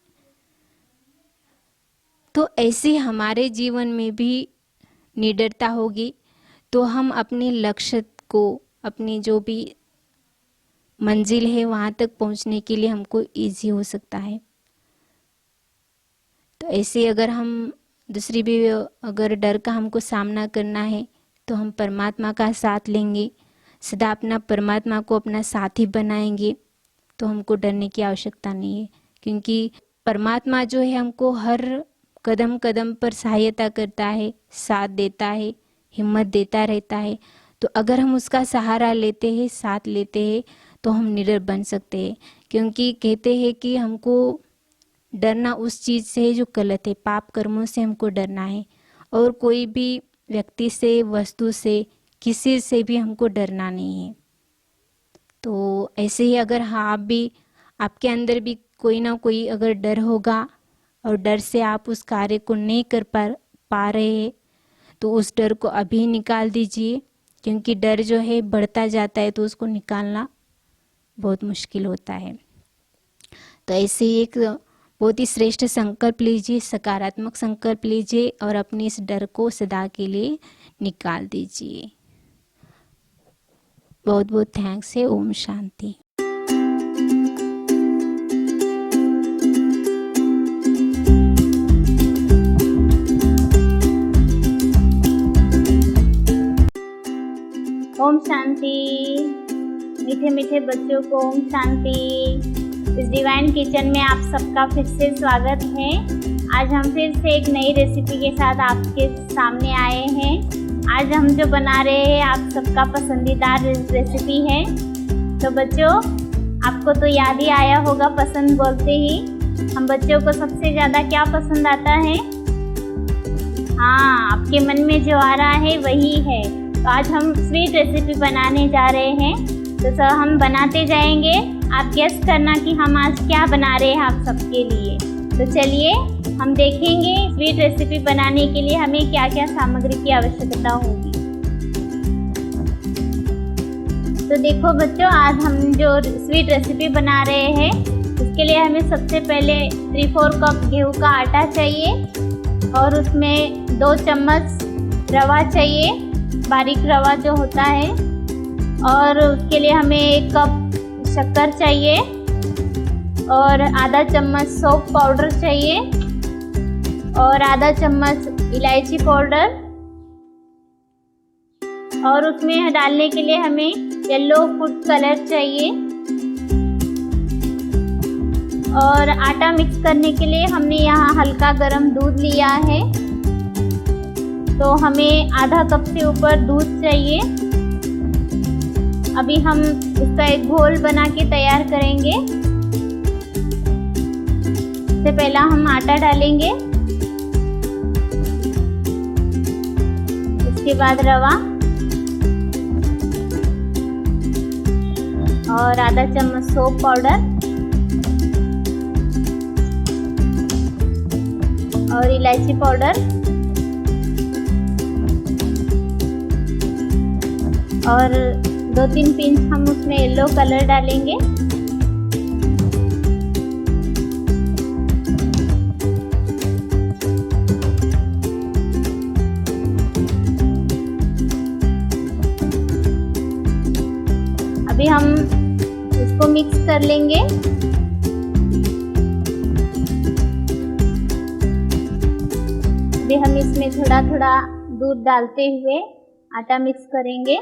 तो ऐसे हमारे जीवन में भी निडरता होगी तो हम अपने लक्ष्य को, अपनी जो भी मंजिल है वहाँ तक पहुँचने के लिए हमको इजी हो सकता है। तो ऐसे अगर हम दूसरी भी अगर डर का हमको सामना करना है तो हम परमात्मा का साथ लेंगे, सदा अपना परमात्मा को अपना साथी बनाएंगे, तो हमको डरने की आवश्यकता नहीं है। क्योंकि परमात्मा जो है हमको हर कदम कदम पर सहायता करता है, साथ देता है, हिम्मत देता रहता है। तो अगर हम उसका सहारा लेते हैं, साथ लेते हैं, तो हम निडर बन सकते हैं। क्योंकि कहते हैं कि हमको डरना उस चीज़ से है जो गलत है, पाप कर्मों से हमको डरना है, और कोई भी व्यक्ति से, वस्तु से, किसी से भी हमको डरना नहीं है। तो ऐसे ही अगर हाँ आप भी, आपके अंदर भी कोई ना कोई अगर डर होगा और डर से आप उस कार्य को नहीं कर पा रहे हैं, तो उस डर को अभी निकाल दीजिए। क्योंकि डर जो है बढ़ता जाता है तो उसको निकालना बहुत मुश्किल होता है। तो ऐसे ही एक बहुत ही श्रेष्ठ संकल्प लीजिए, सकारात्मक संकल्प लीजिए और अपने इस डर को सदा के लिए निकाल दीजिए। बहुत बहुत थैंक्स है। ओम शांति। ओम शांति। मीठे मीठे बच्चों को ओम शांति। इस डिवाइन किचन में आप सबका फिर से स्वागत है। आज हम फिर से एक नई रेसिपी के साथ आपके सामने आए हैं। आज हम जो बना रहे हैं आप सबका पसंदीदा रेसिपी है। तो बच्चों, आपको तो याद ही आया होगा पसंद बोलते ही, हम बच्चों को सबसे ज़्यादा क्या पसंद आता है? हाँ, आपके मन में जो आ रहा है वही है। तो आज हम स्वीट रेसिपी बनाने जा रहे हैं। तो सर हम बनाते जाएंगे, आप गेस करना कि हम आज क्या बना रहे हैं आप सबके लिए। तो चलिए हम देखेंगे स्वीट रेसिपी बनाने के लिए हमें क्या क्या सामग्री की आवश्यकता होगी। तो देखो बच्चों, आज हम जो स्वीट रेसिपी बना रहे हैं उसके लिए हमें सबसे पहले 3-4 कप गेहूं का आटा चाहिए और उसमें 2 चम्मच रवा चाहिए, बारीक रवा जो होता है। और उसके लिए हमें 1 कप शक्कर चाहिए और आधा चम्मच सौंफ पाउडर चाहिए और आधा चम्मच इलायची पाउडर। और उसमें डालने के लिए हमें येलो फूड कलर चाहिए। और आटा मिक्स करने के लिए हमने यहाँ हल्का गरम दूध लिया है। तो हमें आधा कप से ऊपर दूध चाहिए। अभी हम इसका एक घोल बना के तैयार करेंगे। सबसे पहला हम आटा डालेंगे, उसके बाद रवा और आधा चम्मच सौंफ पाउडर और इलायची पाउडर और 2-3 पिंच हम उसमें येलो कलर डालेंगे। अभी हम इसको मिक्स कर लेंगे। अभी हम इसमें थोड़ा थोड़ा दूध डालते हुए आटा मिक्स करेंगे।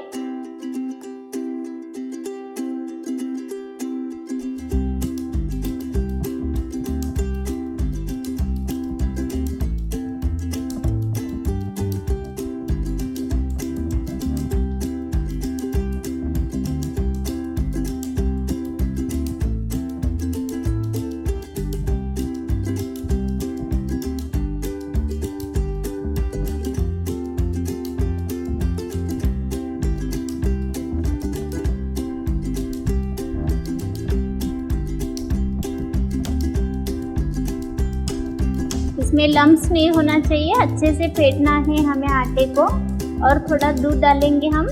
इसमें लम्स नहीं होना चाहिए, अच्छे से फेंटना है हमें आटे को। और थोड़ा दूध डालेंगे हम।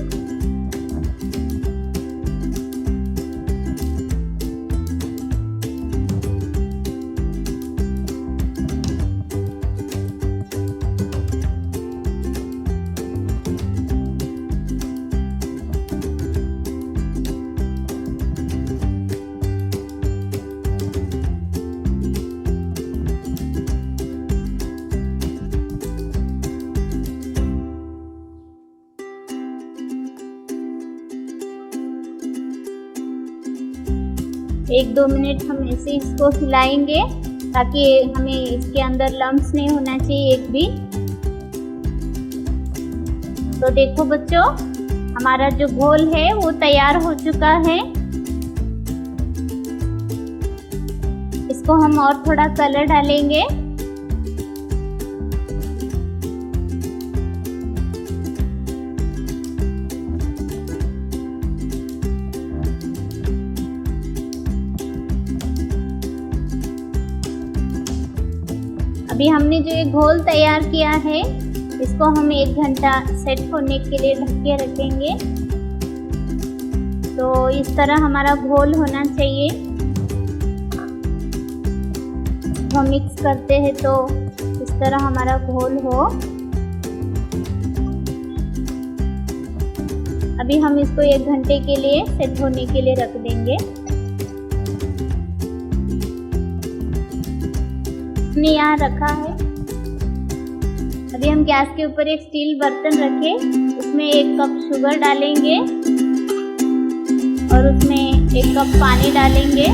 एक 2 मिनट हम ऐसे इसको हिलाएंगे ताकि हमें इसके अंदर लम्स नहीं होना चाहिए एक भी। तो देखो बच्चों, हमारा जो घोल है वो तैयार हो चुका है। इसको हम और थोड़ा कलर डालेंगे। अभी हमने जो ये घोल तैयार किया है इसको हम 1 घंटा सेट होने के लिए ढक के रखेंगे। तो इस तरह हमारा घोल होना चाहिए। हम मिक्स करते हैं तो इस तरह हमारा घोल हो। अभी हम इसको 1 घंटे के लिए सेट होने के लिए रख देंगे। हमने यहाँ रखा है। अभी हम गैस के ऊपर एक स्टील बर्तन रखे, उसमें 1 कप शुगर डालेंगे और उसमें 1 कप पानी डालेंगे।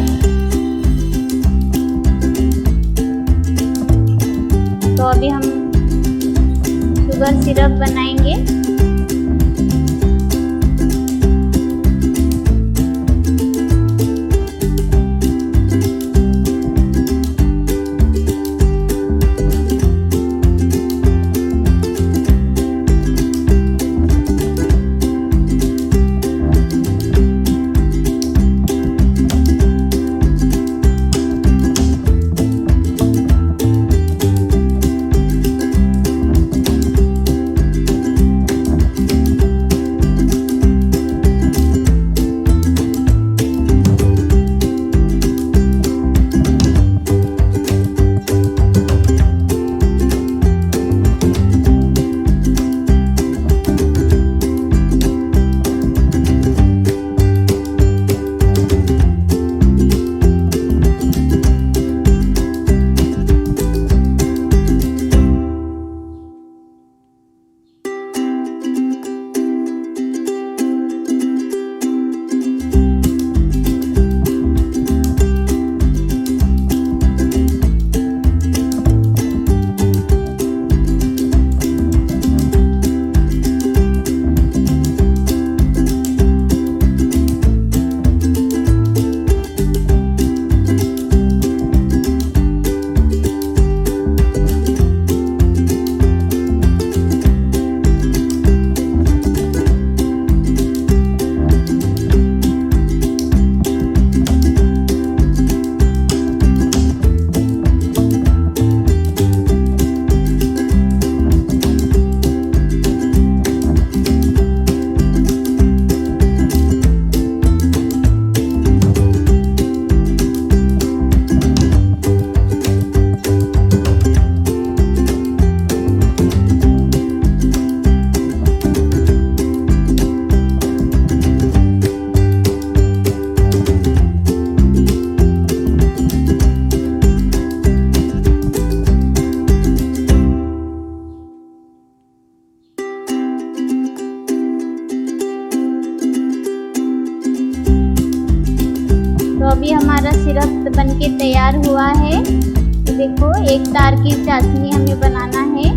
तो अभी हम शुगर सिरप बनाएंगे। तो अभी हमारा सिरप बनके तैयार हुआ है। तो देखो, 1 तार की चाशनी हमें बनाना है।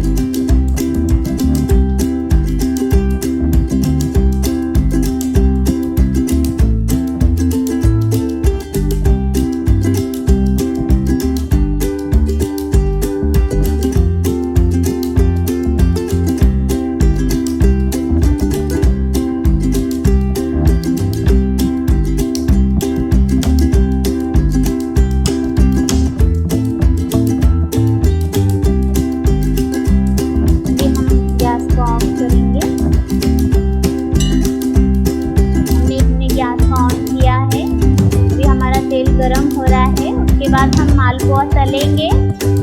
गरम हो रहा है। उसके बाद हम मालपुआ तलेंगे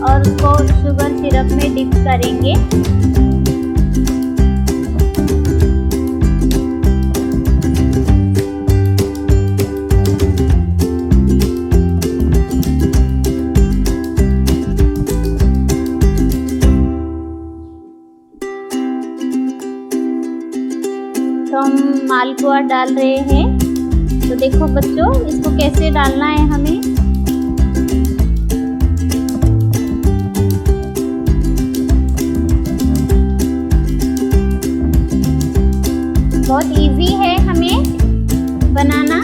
और उसको शुगर सिरप में डिप करेंगे। तो हम मालपुआ डाल रहे हैं। तो देखो बच्चों, इसको कैसे डालना है हमें। बहुत इजी है हमें बनाना।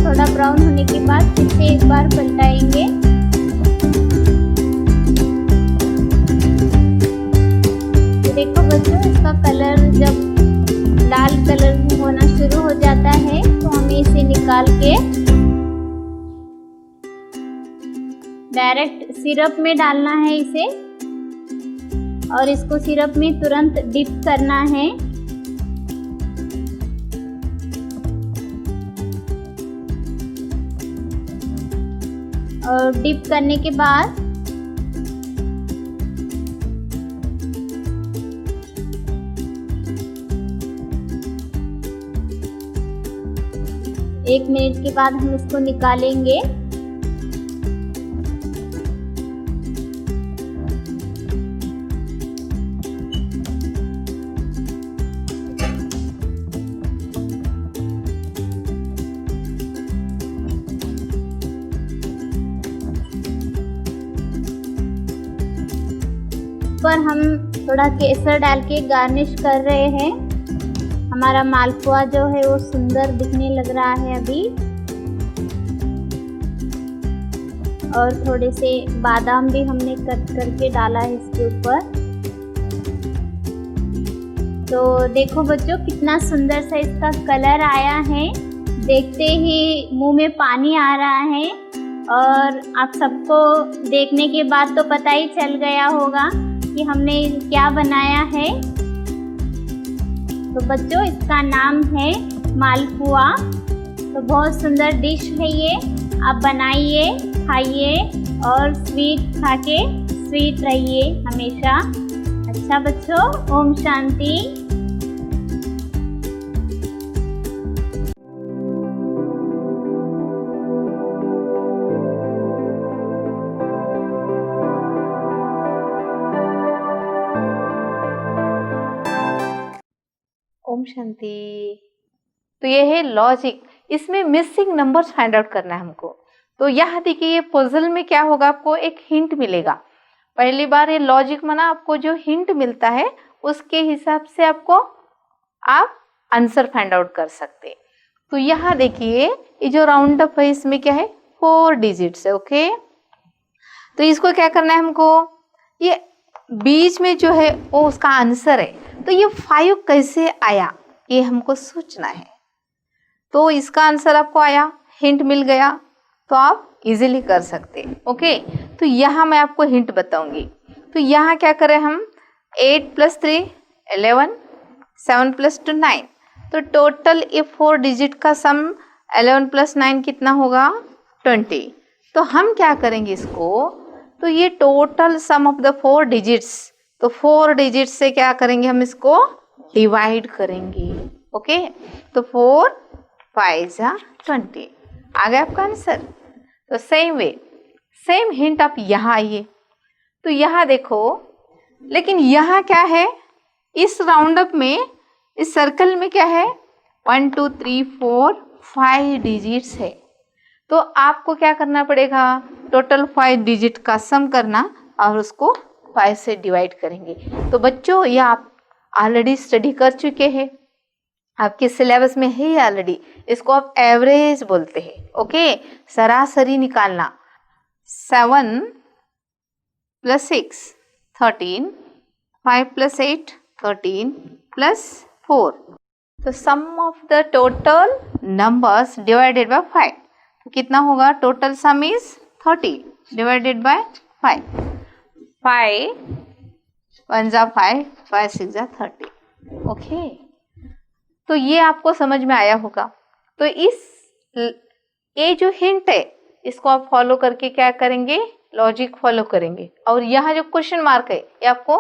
थोड़ा ब्राउन होने के बाद फिर से एक बार पलटाएंगे। तो देखो बच्चों, इसका कलर जब लाल कलर होना शुरू हो जाता है तो हमें इसे निकाल के डायरेक्ट सिरप में डालना है इसे, और इसको सिरप में तुरंत डिप करना है। और डिप करने के बाद एक मिनट के बाद हम इसको निकालेंगे। पर हम थोड़ा केसर डाल के गार्निश कर रहे हैं। हमारा मालपुआ जो है वो सुंदर दिखने लग रहा है अभी। और थोड़े से बादाम भी हमने कट करके डाला है इसके ऊपर। तो देखो बच्चों, कितना सुंदर सा इसका कलर आया है। देखते ही मुंह में पानी आ रहा है। और आप सबको देखने के बाद तो पता ही चल गया होगा कि हमने क्या बनाया है। तो बच्चों, इसका नाम है मालपुआ। तो बहुत सुंदर डिश है ये। आप बनाइए, खाइए और स्वीट खा के स्वीट रहिए हमेशा। अच्छा बच्चों, ओम शांति। ओम शांति। तो ये है लॉजिक। इसमें मिसिंग नंबर्स फाइंड आउट करना है हमको। तो यहाँ देखिए, ये पजल में क्या होगा, आपको एक हिंट मिलेगा। पहली बार ये लॉजिक माना आपको जो हिंट मिलता है उसके हिसाब से आप आंसर फाइंड आउट कर सकते। तो यहाँ देखिए, ये जो राउंड अप है इसमें क्या है, 4 डिजिट्स है। ओके, तो इसको क्या करना है हमको, ये बीच में जो है वो उसका आंसर है। तो ये 5 कैसे आया ये हमको सोचना है। तो इसका आंसर आपको आया, हिंट मिल गया, तो आप इजीली कर सकते। ओके, तो यहाँ मैं आपको हिंट बताऊंगी। तो यहाँ क्या करें हम, 8 + 3 11, 7 + 2 9। तो टोटल ये 4 डिजिट का सम 11 + 9 कितना होगा, 20। तो हम क्या करेंगे इसको, तो ये total sum of the 4 digits, तो 4 डिजिट से क्या करेंगे हम इसको डिवाइड करेंगे। ओके, तो 4 5 20 आ गया आपका आंसर। तो सेम वे, सेम हिंट आप यहाँ आइए। तो यहाँ देखो, लेकिन यहाँ क्या है, इस राउंड अप में, इस सर्कल में क्या है, 1 2 3 4 5 डिजिट्स है। तो आपको क्या करना पड़ेगा, टोटल 5 डिजिट का सम करना और उसको 5 से डिवाइड करेंगे। तो बच्चों, ये आप ऑलरेडी स्टडी कर चुके हैं, आपके सिलेबस में है ऑलरेडी। इसको आप एवरेज बोलते हैं। ओके, सरासरी निकालना। 7 + 6 13, 5 + 8 13 + 4। तो sum of the total numbers divided by 5, तो कितना होगा, total sum is 30 divided by 5। 5 1 = 5, 5 6 = 30। Okay, तो ये आपको समझ में आया होगा। तो ये जो हिंट है इसको आप फॉलो करके क्या करेंगे, लॉजिक फॉलो करेंगे। और यहाँ जो क्वेश्चन मार्क है ये आपको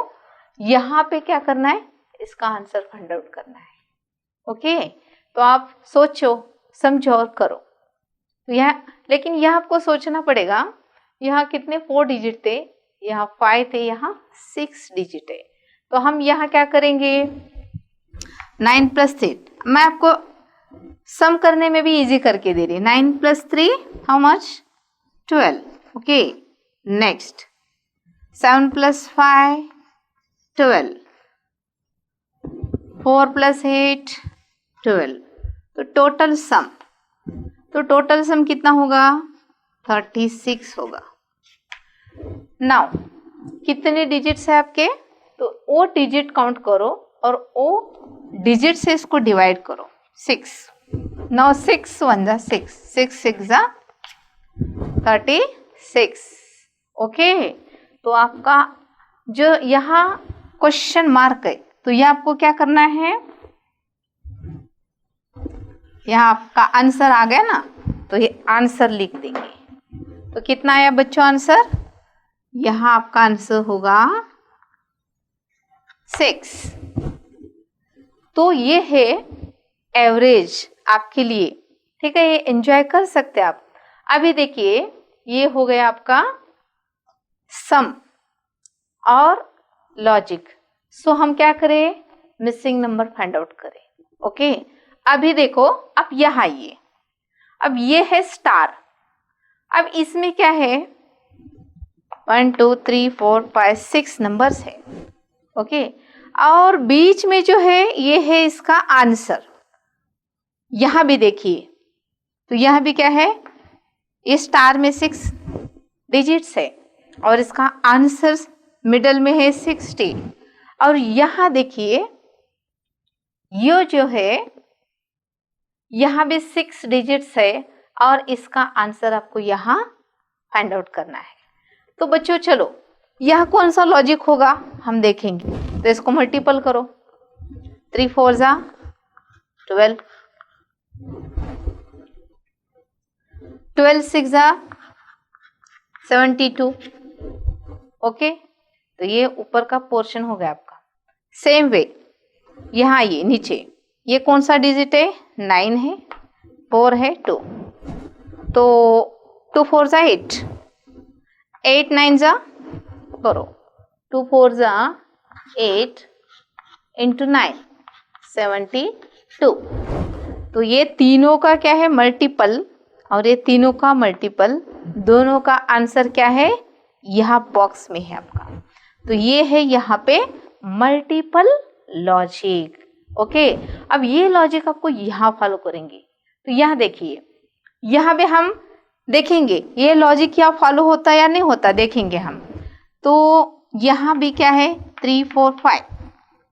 यहाँ पे क्या करना है, इसका आंसर फाइंड आउट करना है। ओके, तो आप सोचो, समझो और करो। तो यहाँ, लेकिन यहाँ आपको सोचना पड़ेगा, यहाँ कितने 4 डिजिट थे, यहाँ 5 थे, यहाँ 6 डिजिट है। तो हम यहाँ क्या करेंगे, 9 + 3, मैं आपको सम करने में भी इजी करके दे रही। 9 + 3 हाउ मच, 12। Okay, next 7 + 5 12, 4 + 8 12। तो टोटल सम तो टोटल सम कितना होगा? 36 होगा। नाउ कितने डिजिट्स है आपके? तो वो डिजिट काउंट करो और वो डिजिट से इसको डिवाइड करो। 6। नाउ 6 1 जा 6, 6 6 जा 36। ओके, तो आपका जो यहाँ क्वेश्चन मार्क है, तो ये आपको क्या करना है? यहाँ आपका आंसर आ गया ना, तो ये आंसर लिख देंगे। तो कितना आया बच्चों आंसर? यहाँ आपका आंसर होगा 6। तो ये है एवरेज आपके लिए, ठीक है, ये एंजॉय कर सकते हैं आप। अभी देखिए ये हो गया आपका सम और लॉजिक। सो हम क्या करें? मिसिंग नंबर फाइंड आउट करें। ओके, अभी देखो, अब यहाँ आइए, अब ये है स्टार। अब इसमें क्या है? 1 2 3 4 5 6 नंबर्स है। ओके, और बीच में जो है ये है इसका आंसर। यहाँ भी देखिए, तो यहाँ भी क्या है? ये स्टार में 6 डिजिट्स है और इसका आंसर मिडल में है 60। और यहाँ देखिए ये जो है यहाँ भी 6 डिजिट्स है और इसका आंसर आपको यहाँ फाइंड आउट करना है। तो बच्चों चलो, यह कौन सा लॉजिक होगा हम देखेंगे। तो इसको मल्टीपल करो, 3 4 जा 12, 12 6 जा 72। ओके, तो ये ऊपर का पोर्शन हो गया आपका। सेम वे यहाँ ये नीचे, ये कौन सा डिजिट है? 9 है, 4 है 2, तो 2 4 जा 8, 8 9 जा करो, 2 4 जा 8 इंटू 9 72। तो ये तीनों का क्या है? मल्टीपल, और ये तीनों का मल्टीपल, दोनों का आंसर क्या है? यहाँ बॉक्स में है आपका। तो ये है यहाँ पे मल्टीपल लॉजिक। ओके, अब ये लॉजिक आपको यहाँ फॉलो करेंगे। तो यहाँ देखिए, यहाँ पे हम देखेंगे ये लॉजिक यहाँ फॉलो होता है या नहीं होता, देखेंगे हम। तो यहाँ भी क्या है? 3 4 5,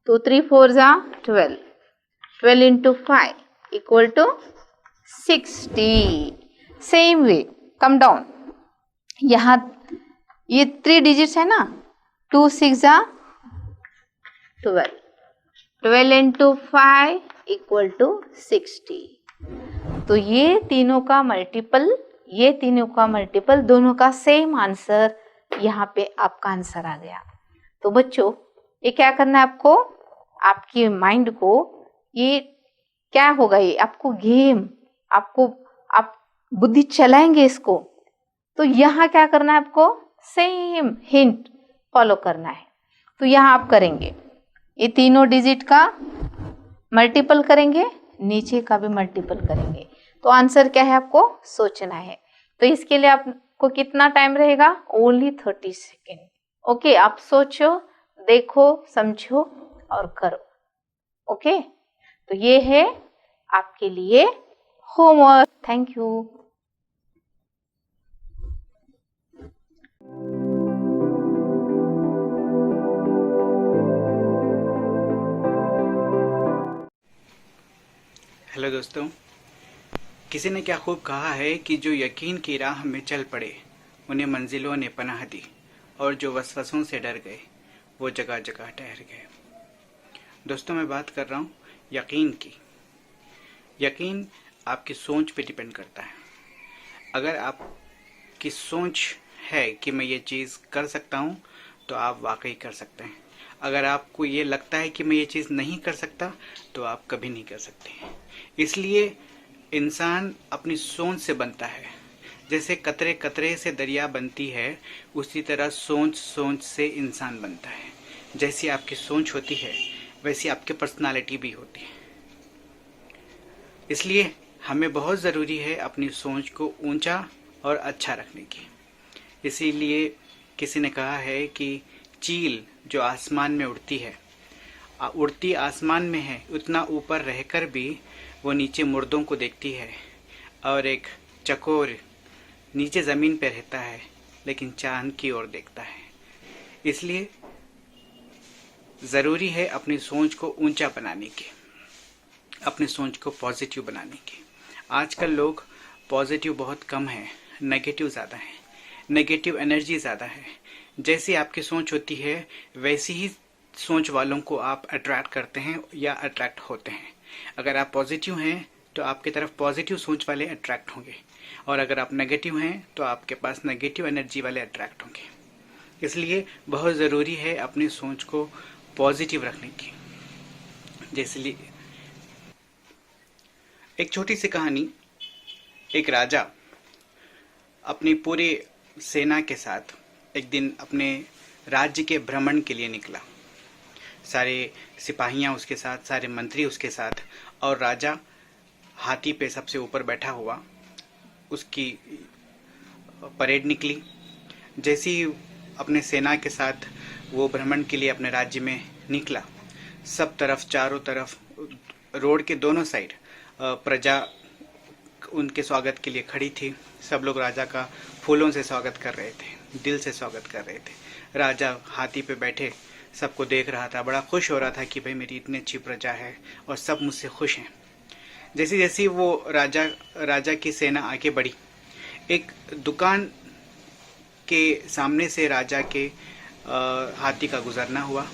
तो 3 4 जा 12, 12 into 5 equal to 60। Same way come down, यहाँ ये 3 डिजिट्स है ना, 2 6 जा 12, 12 इंटू 5 इक्वल टू 60। तो ये तीनों का मल्टीपल, ये तीनों का मल्टीपल, दोनों का सेम आंसर, यहाँ पे आपका आंसर आ गया। तो बच्चों ये क्या करना है आपको? आपकी माइंड को ये क्या होगा? ये आपको गेम, आपको आप बुद्धि चलाएंगे इसको। तो यहाँ क्या करना है आपको? सेम हिंट फॉलो करना है। तो यहाँ आप करेंगे, ये तीनों डिजिट का मल्टीपल करेंगे, नीचे का भी मल्टीपल करेंगे। तो आंसर क्या है आपको सोचना है। तो इसके लिए आपको कितना टाइम रहेगा? Only 30 second. ओके, आप सोचो, देखो, समझो और करो। ओके, तो ये है आपके लिए होमवर्क। Thank you. हेलो दोस्तों, किसी ने क्या खूब कहा है कि जो यकीन की राह में चल पड़े उन्हें मंजिलों ने पनाह दी, और जो वसवसों से डर गए वो जगह जगह ठहर गए। दोस्तों, मैं बात कर रहा हूँ यकीन की। यकीन आपकी सोच पे डिपेंड करता है। अगर आपकी सोच है कि मैं ये चीज़ कर सकता हूँ तो आप वाकई कर सकते हैं। अगर आपको ये लगता है कि मैं ये चीज़ नहीं कर सकता तो आप कभी नहीं कर सकते। इसलिए इंसान अपनी सोच से बनता है। जैसे कतरे कतरे से दरिया बनती है, उसी तरह सोच सोच से इंसान बनता है। जैसी आपकी सोच होती है वैसी आपकी पर्सनालिटी भी होती है। इसलिए हमें बहुत ज़रूरी है अपनी सोच को ऊंचा और अच्छा रखने की। इसीलिए किसी ने कहा है कि चील जो आसमान में उड़ती है, उड़ती आसमान में है, उतना ऊपर रहकर भी वो नीचे मुर्दों को देखती है। और एक चकोर नीचे ज़मीन पर रहता है लेकिन चांद की ओर देखता है। इसलिए ज़रूरी है अपनी सोच को ऊंचा बनाने की, अपनी सोच को पॉजिटिव बनाने की। आजकल लोग पॉजिटिव बहुत कम है, नेगेटिव ज़्यादा है, नेगेटिव एनर्जी ज़्यादा है। जैसी आपकी सोच होती है वैसी ही सोच वालों को आप अट्रैक्ट करते हैं या अट्रैक्ट होते हैं। अगर आप पॉजिटिव हैं तो आपकी तरफ पॉजिटिव सोच वाले अट्रैक्ट होंगे, और अगर आप नेगेटिव हैं तो आपके पास नेगेटिव एनर्जी वाले अट्रैक्ट होंगे। इसलिए बहुत ज़रूरी है अपनी सोच को पॉजिटिव रखने की। जैसे एक छोटी सी कहानी, एक राजा अपनी पूरी सेना के साथ एक दिन अपने राज्य के भ्रमण के लिए निकला। सारे सिपाहियां उसके साथ, सारे मंत्री उसके साथ, और राजा हाथी पे सबसे ऊपर बैठा हुआ। उसकी परेड निकली। जैसे ही अपने सेना के साथ वो भ्रमण के लिए अपने राज्य में निकला, सब तरफ, चारों तरफ, रोड के दोनों साइड प्रजा उनके स्वागत के लिए खड़ी थी। सब लोग राजा का फूलों से स्वागत कर रहे थे, दिल से स्वागत कर रहे थे। राजा हाथी पे बैठे सबको देख रहा था, बड़ा खुश हो रहा था कि भाई मेरी इतनी अच्छी प्रजा है और सब मुझसे खुश हैं। जैसे जैसे वो राजा की सेना आगे बढ़ी, एक दुकान के सामने से राजा के हाथी का गुजरना हुआ।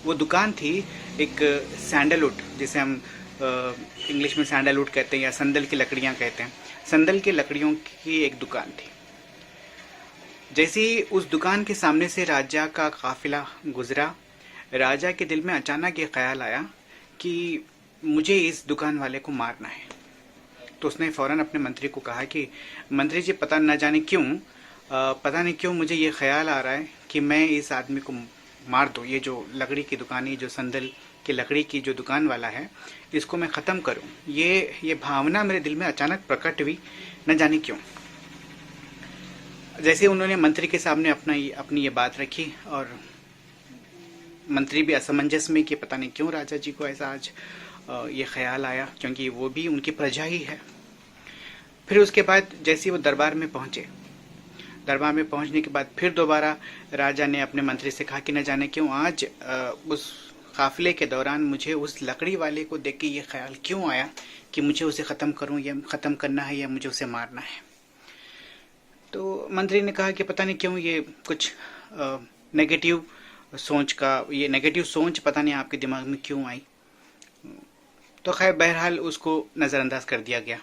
वो दुकान थी एक सैंडलवुड, जिसे हम इंग्लिश में सैंडलवुड कहते हैं या संदल की लकड़ियां कहते हैं। संदल की लकड़ियों की एक दुकान थी। जैसे ही उस दुकान के सामने से राजा का काफिला गुजरा, राजा के दिल में अचानक ये ख्याल आया कि मुझे इस दुकान वाले को मारना है। तो उसने फौरन अपने मंत्री को कहा कि मंत्री जी, पता नहीं क्यों मुझे ये ख्याल आ रहा है कि मैं इस आदमी को मार दूं। ये जो लकड़ी की दुकान है, जो संदल की लकड़ी की जो दुकान वाला है, इसको मैं ख़त्म करूं। ये भावना मेरे दिल में अचानक प्रकट हुई, न जाने क्यों। जैसे उन्होंने मंत्री के सामने अपनी ये बात रखी, और मंत्री भी असमंजस में कि पता नहीं क्यों राजा जी को ऐसा आज ये ख्याल आया, क्योंकि वो भी उनकी प्रजा ही है। फिर उसके बाद जैसे वो दरबार में पहुंचे, दरबार में पहुंचने के बाद फिर दोबारा राजा ने अपने मंत्री से कहा कि न जाने क्यों आज उस काफिले के दौरान मुझे उस लकड़ी वाले को देख के ये ख्याल क्यों आया कि मुझे उसे ख़त्म करूं, या ख़त्म करना है, या मुझे उसे मारना है। तो मंत्री ने कहा कि पता नहीं क्यों ये कुछ नेगेटिव सोच पता नहीं आपके दिमाग में क्यों आई। तो खैर बहरहाल उसको नज़रअंदाज कर दिया गया।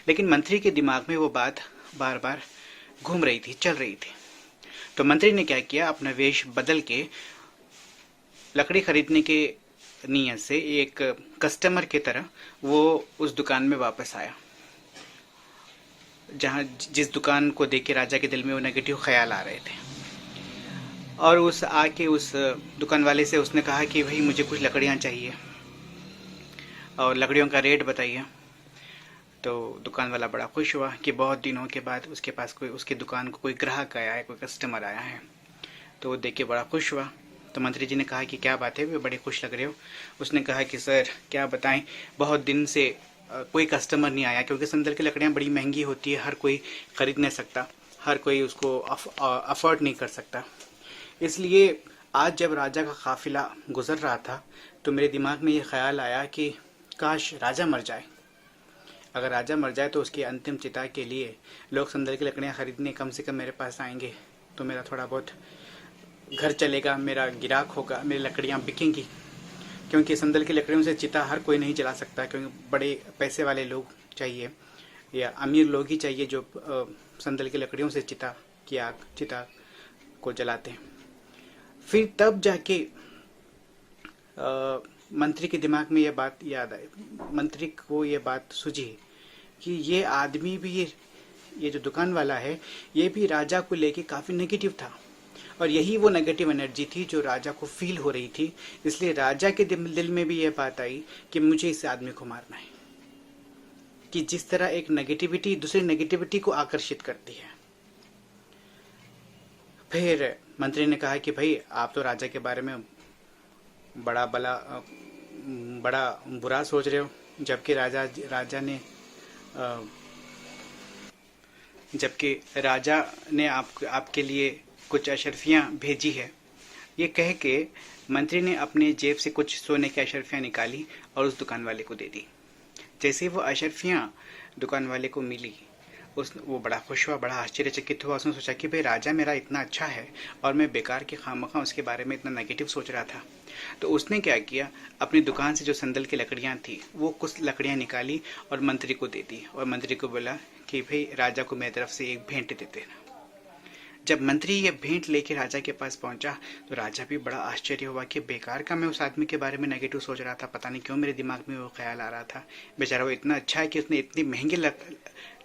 लेकिन मंत्री के दिमाग में वो बात बार बार घूम रही थी, चल रही थी। तो मंत्री ने क्या किया, अपना वेश बदल के लकड़ी खरीदने के नियत से एक कस्टमर की तरह वो उस दुकान में वापस आया, जिस दुकान को देख के राजा के दिल में वो नेगेटिव ख्याल आ रहे थे। और उस दुकान वाले से उसने कहा कि भाई मुझे कुछ लकड़ियाँ चाहिए और लकड़ियों का रेट बताइए। तो दुकान वाला बड़ा खुश हुआ कि बहुत दिनों के बाद उसके पास उसकी दुकान को कोई ग्राहक आया है, कोई कस्टमर आया है। तो वो देख के बड़ा खुश हुआ। तो मंत्री जी ने कहा कि क्या बात है, वे बड़े खुश लग रहे हो। उसने कहा कि सर क्या बताएं, बहुत दिन से कोई कस्टमर नहीं आया, क्योंकि संदल की लकड़ियाँ बड़ी महंगी होती है, हर कोई खरीद नहीं सकता, हर कोई उसको अफोर्ड नहीं कर सकता। इसलिए आज जब राजा का काफिला गुजर रहा था तो मेरे दिमाग में ये ख्याल आया कि काश राजा मर जाए। अगर राजा मर जाए तो उसकी अंतिम चिता के लिए लोग संदल की लकड़ियाँ खरीदने कम से कम मेरे पास आएंगे, तो मेरा थोड़ा बहुत घर चलेगा, मेरा गिराक होगा, मेरी लकड़ियाँ बिकेंगी। क्योंकि संदल की लकड़ियों से चिता हर कोई नहीं जला सकता, क्योंकि बड़े पैसे वाले लोग चाहिए या अमीर लोग ही चाहिए जो संदल की लकड़ियों से चिता को जलाते हैं। फिर तब जाके मंत्री के दिमाग में ये बात याद आई, मंत्री को ये बात सूझी कि ये आदमी भी, ये जो दुकान वाला है, ये भी राजा को लेके काफ़ी नेगेटिव था, और यही वो नेगेटिव एनर्जी थी जो राजा को फील हो रही थी। इसलिए राजा के दिल में भी ये बात आई कि मुझे इस आदमी को मारना है। कि जिस तरह एक नेगेटिविटी दूसरी नेगेटिविटी को आकर्षित करती है। फिर मंत्री ने कहा कि भाई आप तो राजा के बारे में बड़ा बुरा सोच रहे हो, जबकि राजा ने जबकि राजा ने आपके लिए कुछ अशर्फियाँ भेजी है। ये कह के मंत्री ने अपने जेब से कुछ सोने की अशर्फियाँ निकाली और उस दुकान वाले को दे दी। जैसे वो अशर्फियाँ दुकान वाले को मिली, वो बड़ा खुश हुआ, बड़ा आश्चर्यचकित हुआ। उसने सोचा कि भाई राजा मेरा इतना अच्छा है और मैं बेकार के खामखा उसके बारे में इतना नेगेटिव सोच रहा था। तो उसने क्या किया, अपनी दुकान से जो संदल की लकड़ियाँ थी वो कुछ लकड़ियाँ निकाली और मंत्री को दे दी और मंत्री को बोला कि भाई राजा को मेरी तरफ से एक भेंट दे देना। जब मंत्री ये भेंट लेके राजा के पास पहुंचा तो राजा भी बड़ा आश्चर्य हुआ कि बेकार का मैं उस आदमी के बारे में नेगेटिव सोच रहा था, पता नहीं क्यों मेरे दिमाग में वो ख्याल आ रहा था। बेचारा वो इतना अच्छा है कि उसने इतनी महंगी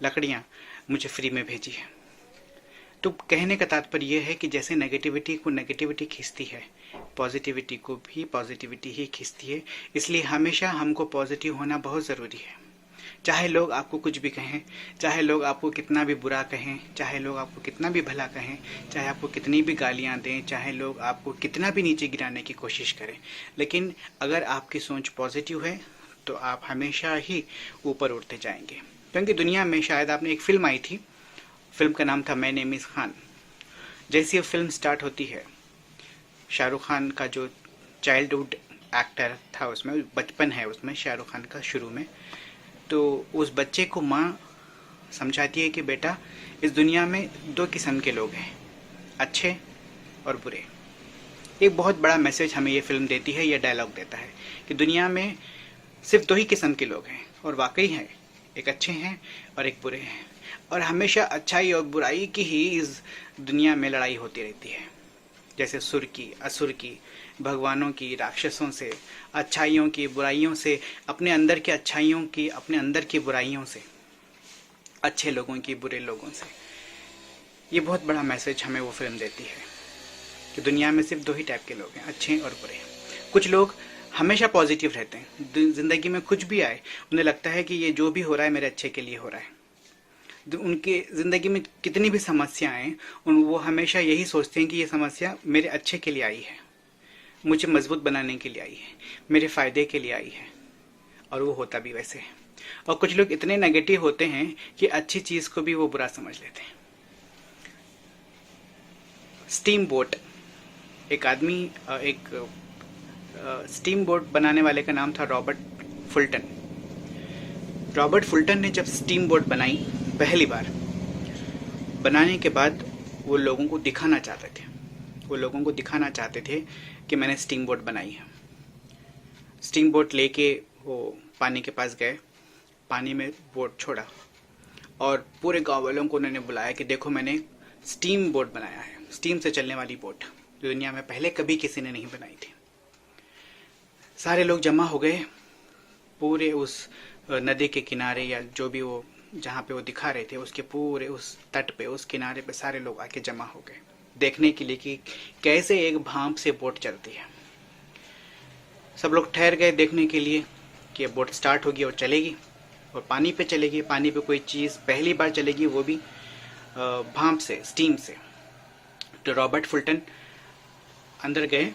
लकड़ियाँ मुझे फ्री में भेजी है। तो कहने का तात्पर्य यह है कि जैसे नेगेटिविटी को नेगेटिविटी खींचती है, पॉजिटिविटी को भी पॉजिटिविटी ही खींचती है। इसलिए हमेशा हमको पॉजिटिव होना बहुत ज़रूरी है। चाहे लोग आपको कुछ भी कहें, चाहे लोग आपको कितना भी बुरा कहें, चाहे लोग आपको कितना भी भला कहें, चाहे आपको कितनी भी गालियां दें, चाहे लोग आपको कितना भी नीचे गिराने की कोशिश करें, लेकिन अगर आपकी सोच पॉजिटिव है तो आप हमेशा ही ऊपर उठते जाएंगे। क्योंकि दुनिया में शायद आपने एक फिल्म आई थी, फिल्म का नाम था माय नेम इज़ खान। जैसी ये फिल्म स्टार्ट होती है, शाहरुख खान का जो चाइल्डहुड एक्टर था उसमें, बचपन है उसमें शाहरुख खान का शुरू में, तो उस बच्चे को माँ समझाती है कि बेटा इस दुनिया में दो किस्म के लोग हैं, अच्छे और बुरे। एक बहुत बड़ा मैसेज हमें ये फिल्म देती है, ये डायलॉग देता है कि दुनिया में सिर्फ दो ही किस्म के लोग हैं और वाकई हैं, एक अच्छे हैं और एक बुरे हैं। और हमेशा अच्छाई और बुराई की ही इस दुनिया में लड़ाई होती रहती है, जैसे सुर की असुर की, भगवानों की राक्षसों से, अच्छाइयों की बुराइयों से, अपने अंदर की अच्छाइयों की अपने अंदर की बुराइयों से, अच्छे लोगों की बुरे लोगों से। ये बहुत बड़ा मैसेज हमें वो फिल्म देती है कि दुनिया में सिर्फ दो ही टाइप के लोग हैं, अच्छे और बुरे। कुछ लोग हमेशा पॉजिटिव रहते हैं, ज़िंदगी में कुछ भी आए उन्हें लगता है कि ये जो भी हो रहा है मेरे अच्छे के लिए हो रहा है। उनके ज़िंदगी में कितनी भी समस्याएं, वो हमेशा यही सोचते हैं कि ये समस्या मेरे अच्छे के लिए आई है, मुझे मजबूत बनाने के लिए आई है, मेरे फ़ायदे के लिए आई है, और वो होता भी वैसे है। और कुछ लोग इतने नेगेटिव होते हैं कि अच्छी चीज़ को भी वो बुरा समझ लेते हैं। स्टीम बोट, एक आदमी, एक स्टीम बोट बनाने वाले का नाम था रॉबर्ट फुल्टन। रॉबर्ट फुल्टन ने जब स्टीम बोट बनाई पहली बार, बनाने के बाद वो लोगों को दिखाना चाहते थे कि मैंने स्टीम बोट बनाई है। स्टीम बोट लेके वो पानी के पास गए, पानी में बोट छोड़ा और पूरे गांव वालों को उन्होंने बुलाया कि देखो मैंने स्टीम बोट बनाया है, स्टीम से चलने वाली बोट, जो दुनिया में पहले कभी किसी ने नहीं बनाई थी। सारे लोग जमा हो गए, पूरे उस नदी के किनारे या जो भी वो जहाँ पे वो दिखा रहे थे उसके पूरे उस तट पे, उस किनारे पे सारे लोग आके जमा हो गए देखने के लिए कि कैसे एक भांप से बोट चलती है। सब लोग ठहर गए देखने के लिए कि ये बोट स्टार्ट होगी और चलेगी और पानी पे चलेगी। पानी पे कोई चीज़ पहली बार चलेगी, वो भी भांप से, स्टीम से। तो रॉबर्ट फुल्टन अंदर गए,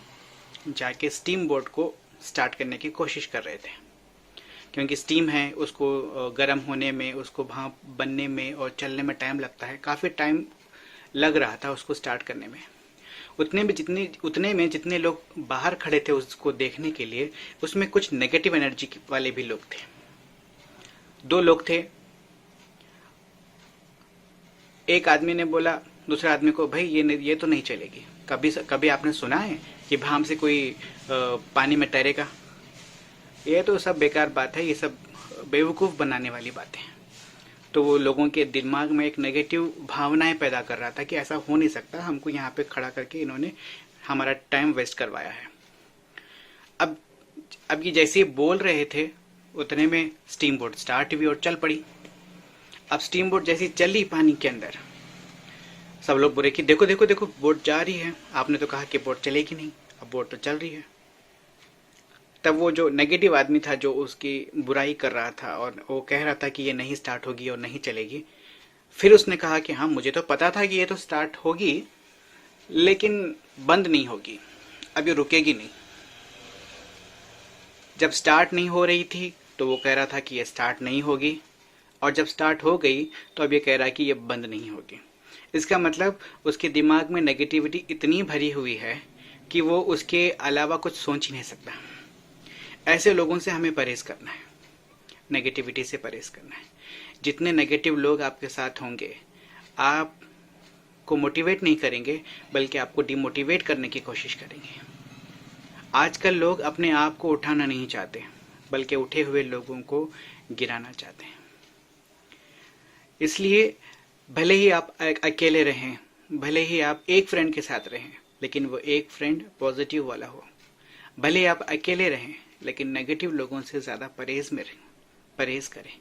जाके स्टीम बोट को स्टार्ट करने की कोशिश कर रहे थे, क्योंकि स्टीम है, उसको गर्म होने में, उसको भाप बनने में और चलने में टाइम लगता है। काफ़ी टाइम लग रहा था उसको स्टार्ट करने में। उतने में जितने लोग बाहर खड़े थे उसको देखने के लिए, उसमें कुछ नेगेटिव एनर्जी वाले भी लोग थे। दो लोग थे। एक आदमी ने बोला दूसरे आदमी को, भाई ये तो नहीं चलेगी। कभी आपने सुना है कि भाप से कोई पानी में तैरेगा? ये तो सब बेकार बात है, ये सब बेवकूफ़ बनाने वाली बातें हैं। तो वो लोगों के दिमाग में एक नेगेटिव भावनाएं पैदा कर रहा था कि ऐसा हो नहीं सकता, हमको यहाँ पे खड़ा करके इन्होंने हमारा टाइम वेस्ट करवाया है। अब ये जैसे बोल रहे थे उतने में स्टीम बोट स्टार्ट हुई और चल पड़ी। अब स्टीम बोट जैसी चली पानी के अंदर, सब लोग बोले कि देखो देखो देखो बोट जा रही है, आपने तो कहा कि बोट चलेगी नहीं, अब बोट तो चल रही है। तब वो जो नेगेटिव आदमी था, जो उसकी बुराई कर रहा था और वो कह रहा था कि ये नहीं स्टार्ट होगी और नहीं चलेगी, फिर उसने कहा कि हाँ मुझे तो पता था कि ये तो स्टार्ट होगी लेकिन बंद नहीं होगी, अब ये रुकेगी नहीं। जब स्टार्ट नहीं हो रही थी तो वो कह रहा था कि ये स्टार्ट नहीं होगी, और जब स्टार्ट हो गई तो अब ये कह रहा है कि ये बंद नहीं होगी। इसका मतलब उसके दिमाग में नेगेटिविटी इतनी भरी हुई है कि वो उसके अलावा कुछ सोच ही नहीं सकता। ऐसे लोगों से हमें परहेज करना है, नेगेटिविटी से परहेज करना है। जितने नेगेटिव लोग आपके साथ होंगे आपको मोटिवेट नहीं करेंगे, बल्कि आपको डिमोटिवेट करने की कोशिश करेंगे। आजकल लोग अपने आप को उठाना नहीं चाहते, बल्कि उठे हुए लोगों को गिराना चाहते हैं। इसलिए भले ही आप अकेले रहें, भले ही आप एक फ्रेंड के साथ रहें, लेकिन वो एक फ्रेंड पॉजिटिव वाला हो। भले ही आप अकेले रहें, लेकिन नेगेटिव लोगों से ज़्यादा परहेज करें,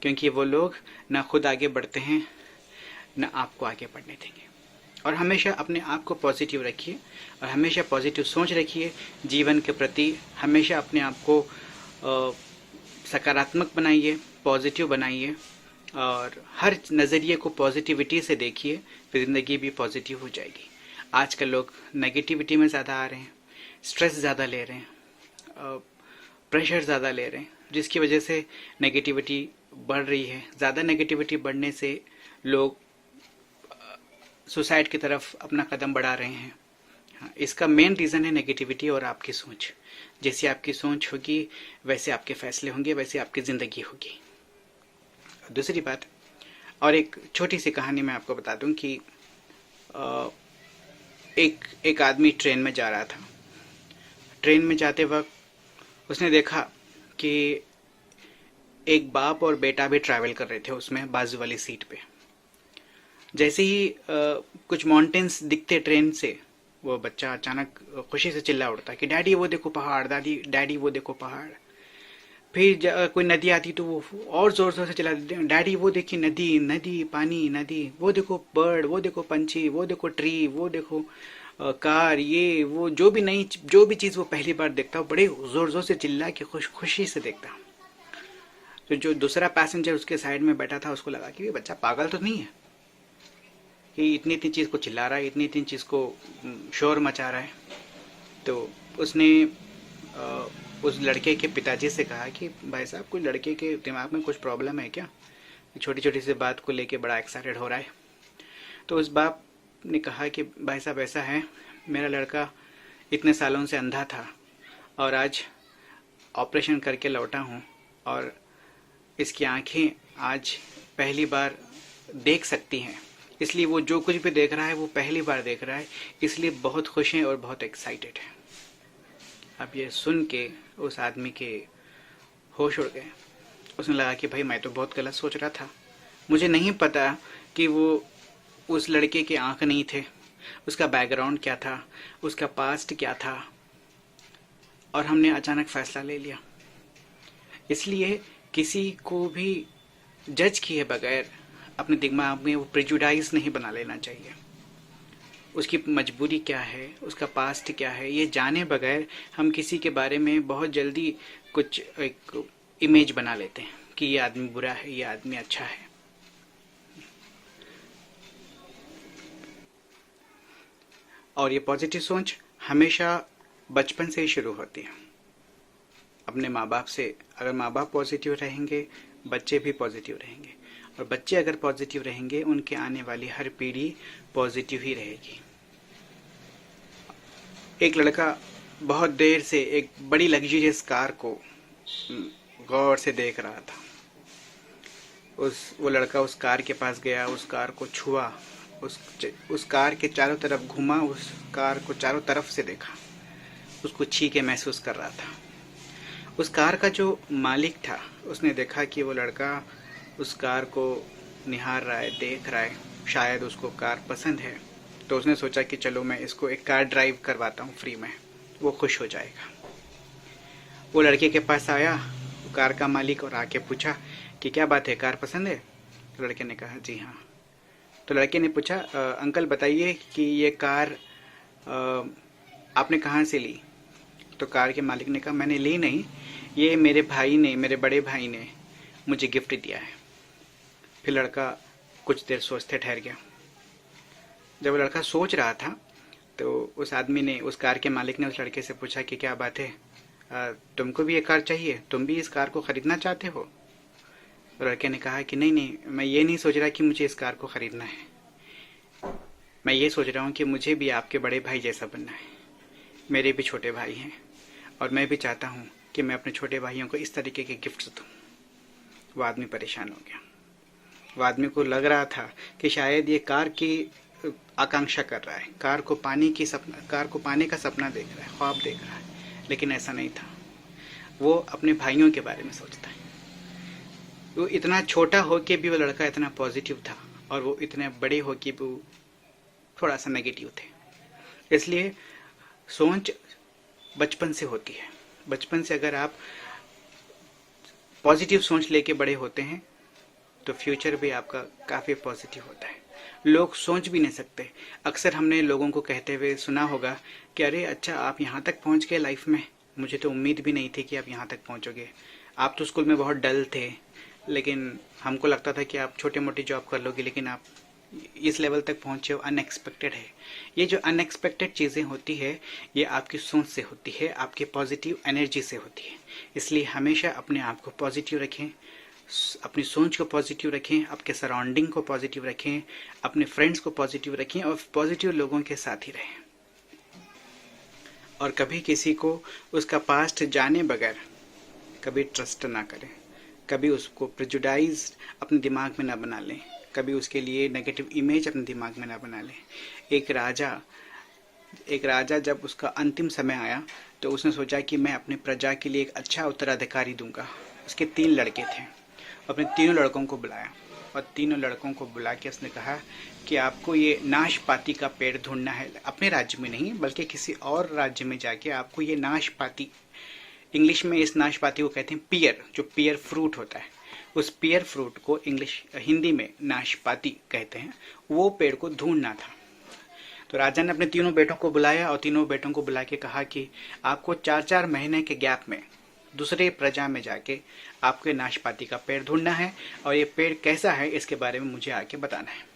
क्योंकि वो लोग ना खुद आगे बढ़ते हैं ना आपको आगे बढ़ने देंगे। और हमेशा अपने आप को पॉजिटिव रखिए और हमेशा पॉजिटिव सोच रखिए जीवन के प्रति। हमेशा अपने आप को सकारात्मक बनाइए, पॉजिटिव बनाइए और हर नज़रिए को पॉजिटिविटी से देखिए, फिर ज़िंदगी भी पॉजिटिव हो जाएगी। आजकल लोग नेगेटिविटी में ज़्यादा आ रहे हैं, स्ट्रेस ज़्यादा ले रहे हैं, प्रेशर ज़्यादा ले रहे हैं, जिसकी वजह से नेगेटिविटी बढ़ रही है। ज़्यादा नेगेटिविटी बढ़ने से लोग सुसाइड की तरफ अपना कदम बढ़ा रहे हैं। हाँ, इसका मेन रीज़न है नेगेटिविटी और आपकी सोच। जैसी आपकी सोच होगी वैसे आपके फैसले होंगे, वैसे आपकी ज़िंदगी होगी। दूसरी बात, और एक छोटी सी कहानी मैं आपको बता दूं कि एक आदमी ट्रेन में जा रहा था। ट्रेन में जाते वक्त उसने देखा कि एक बाप और बेटा भी ट्रैवल कर रहे थे उसमें बाजू वाली सीट पे। जैसे ही कुछ माउंटेन्स दिखते ट्रेन से, वो बच्चा अचानक खुशी से चिल्ला उठता कि डैडी वो देखो पहाड़, डैडी वो देखो पहाड़। फिर कोई नदी आती तो वो और ज़ोर ज़ोर से चिल्ला डैडी वो देखिए नदी, नदी पानी, नदी, वो देखो बर्ड, वो देखो पंछी, वो देखो ट्री, वो देखो कार, ये वो जो भी चीज़ वो पहली बार देखता, बड़े ज़ोर ज़ोर से चिल्ला के खुशी से देखता। तो जो दूसरा पैसेंजर उसके साइड में बैठा था उसको लगा कि ये बच्चा पागल तो नहीं है कि इतनी चीज़ को चिल्ला रहा है, इतनी चीज़ को शोर मचा रहा है। तो उसने उस लड़के के पिताजी से कहा कि भाई साहब, कोई लड़के के दिमाग में कुछ प्रॉब्लम है क्या? छोटी छोटी सी बात को लेके बड़ा एक्साइटेड हो रहा है। तो उस बाप ने कहा कि भाई साहब ऐसा है, मेरा लड़का इतने सालों से अंधा था और आज ऑपरेशन करके लौटा हूँ और इसकी आंखें आज पहली बार देख सकती हैं, इसलिए वो जो कुछ भी देख रहा है वो पहली बार देख रहा है, इसलिए बहुत खुश हैं और बहुत एक्साइटेड है। अब ये सुन के उस आदमी के होश उड़ गए। उसने लगा कि भाई मैं तो बहुत गलत सोच रहा था, मुझे नहीं पता कि वो उस लड़के के आंख नहीं थे, उसका बैकग्राउंड क्या था, उसका पास्ट क्या था, और हमने अचानक फैसला ले लिया। इसलिए किसी को भी जज किए बगैर अपने दिमाग में वो प्रेजुडाइज नहीं बना लेना चाहिए। उसकी मजबूरी क्या है, उसका पास्ट क्या है, ये जाने बगैर हम किसी के बारे में बहुत जल्दी कुछ एक इमेज बना लेते हैं कि ये आदमी बुरा है, ये आदमी अच्छा है। और ये पॉजिटिव सोच हमेशा बचपन से ही शुरू होती है, अपने माँ बाप से। अगर माँ बाप पॉजिटिव रहेंगे, बच्चे भी पॉजिटिव रहेंगे, और बच्चे अगर पॉजिटिव रहेंगे, उनके आने वाली हर पीढ़ी पॉजिटिव ही रहेगी। एक लड़का बहुत देर से एक बड़ी लग्जरियस कार को गौर से देख रहा था। वो लड़का उस कार के पास गया, उस कार को छुआ, उस कार के चारों तरफ घूमा, उस कार को चारों तरफ से देखा, उसको छी के महसूस कर रहा था। उस कार का जो मालिक था उसने देखा कि वो लड़का उस कार को निहार रहा है, देख रहा है, शायद उसको कार पसंद है। तो उसने सोचा कि चलो मैं इसको एक कार ड्राइव करवाता हूँ फ्री में, वो खुश हो जाएगा। वो लड़के के पास आया कार का मालिक और आके पूछा कि क्या बात है, कार पसंद है? तो लड़के ने कहा जी हाँ। तो लड़के ने पूछा अंकल बताइए कि ये कार आपने कहाँ से ली? तो कार के मालिक ने कहा मैंने ली नहीं, ये मेरे बड़े भाई ने मुझे गिफ्ट दिया है। फिर लड़का कुछ देर सोचते ठहर गया। जब लड़का सोच रहा था तो उस कार के मालिक ने उस लड़के से पूछा कि क्या बात है, तुमको भी ये कार चाहिए? तुम भी इस कार को खरीदना चाहते हो? तो लड़के ने कहा कि नहीं नहीं, मैं ये नहीं सोच रहा कि मुझे इस कार को ख़रीदना है, मैं ये सोच रहा हूँ कि मुझे भी आपके बड़े भाई जैसा बनना है। मेरे भी छोटे भाई हैं और मैं भी चाहता हूँ कि मैं अपने छोटे भाइयों को इस तरीके के गिफ्ट्स दूँ। वो आदमी परेशान हो गया। वो आदमी को लग रहा था कि शायद ये कार की आकांक्षा कर रहा है, कार को पाने का सपना देख रहा है, ख्वाब देख रहा है, लेकिन ऐसा नहीं था। वो अपने भाइयों के बारे में सोचता है। वो इतना छोटा हो के भी वो लड़का इतना पॉजिटिव था और वो इतने बड़े हो के भी वो थोड़ा सा नेगेटिव थे। इसलिए सोच बचपन से होती है। बचपन से अगर आप पॉजिटिव सोच लेके बड़े होते हैं तो फ्यूचर भी आपका काफ़ी पॉजिटिव होता है। लोग सोच भी नहीं सकते। अक्सर हमने लोगों को कहते हुए सुना होगा कि अरे अच्छा, आप यहाँ तक पहुँच गए लाइफ में, मुझे तो उम्मीद भी नहीं थी कि आप यहाँ तक पहुँचोगे। आप तो स्कूल में बहुत डल थे, लेकिन हमको लगता था कि आप छोटी मोटी जॉब कर लोगे, लेकिन आप इस लेवल तक पहुँचे हो, अनएक्सपेक्टेड है। ये जो अनएक्सपेक्टेड चीज़ें होती है ये आपकी सोच से होती है, आपके पॉजिटिव एनर्जी से होती है। इसलिए हमेशा अपने आप को पॉजिटिव रखें, अपनी सोच को पॉजिटिव रखें, आपके सराउंडिंग को पॉजिटिव रखें, अपने फ्रेंड्स को पॉजिटिव रखें और पॉजिटिव लोगों के साथ ही रहें। और कभी किसी को उसका पास्ट जाने बगैर कभी ट्रस्ट ना करें, कभी उसको प्रेजुडाइज अपने दिमाग में ना बना लें, कभी उसके लिए नेगेटिव इमेज अपने दिमाग में ना बना लें। एक राजा जब उसका अंतिम समय आया तो उसने सोचा कि मैं अपने प्रजा के लिए एक अच्छा उत्तराधिकारी दूंगा। उसके 3 लड़के थे, अपने तीनों लड़कों को बुलाया और तीनों लड़कों को बुला के उसने कहा कि आपको ये नाशपाती का पेड़ ढूंढना है, अपने राज्य में नहीं बल्कि किसी और राज्य में जाके आपको ये नाशपाती, इंग्लिश में इस नाशपाती को कहते हैं पियर, जो पियर फ्रूट होता है, उस पियर फ्रूट को हिंदी में नाशपाती कहते हैं, वो पेड़ को ढूंढना था। तो राजा ने अपने तीनों बेटों को बुलाया और तीनों बेटों को बुला के कहा कि आपको 4-4 महीने के गैप में दूसरे प्रजा में जाके आपको नाशपाती का पेड़ ढूंढना है और ये पेड़ कैसा है इसके बारे में मुझे आके बताना है।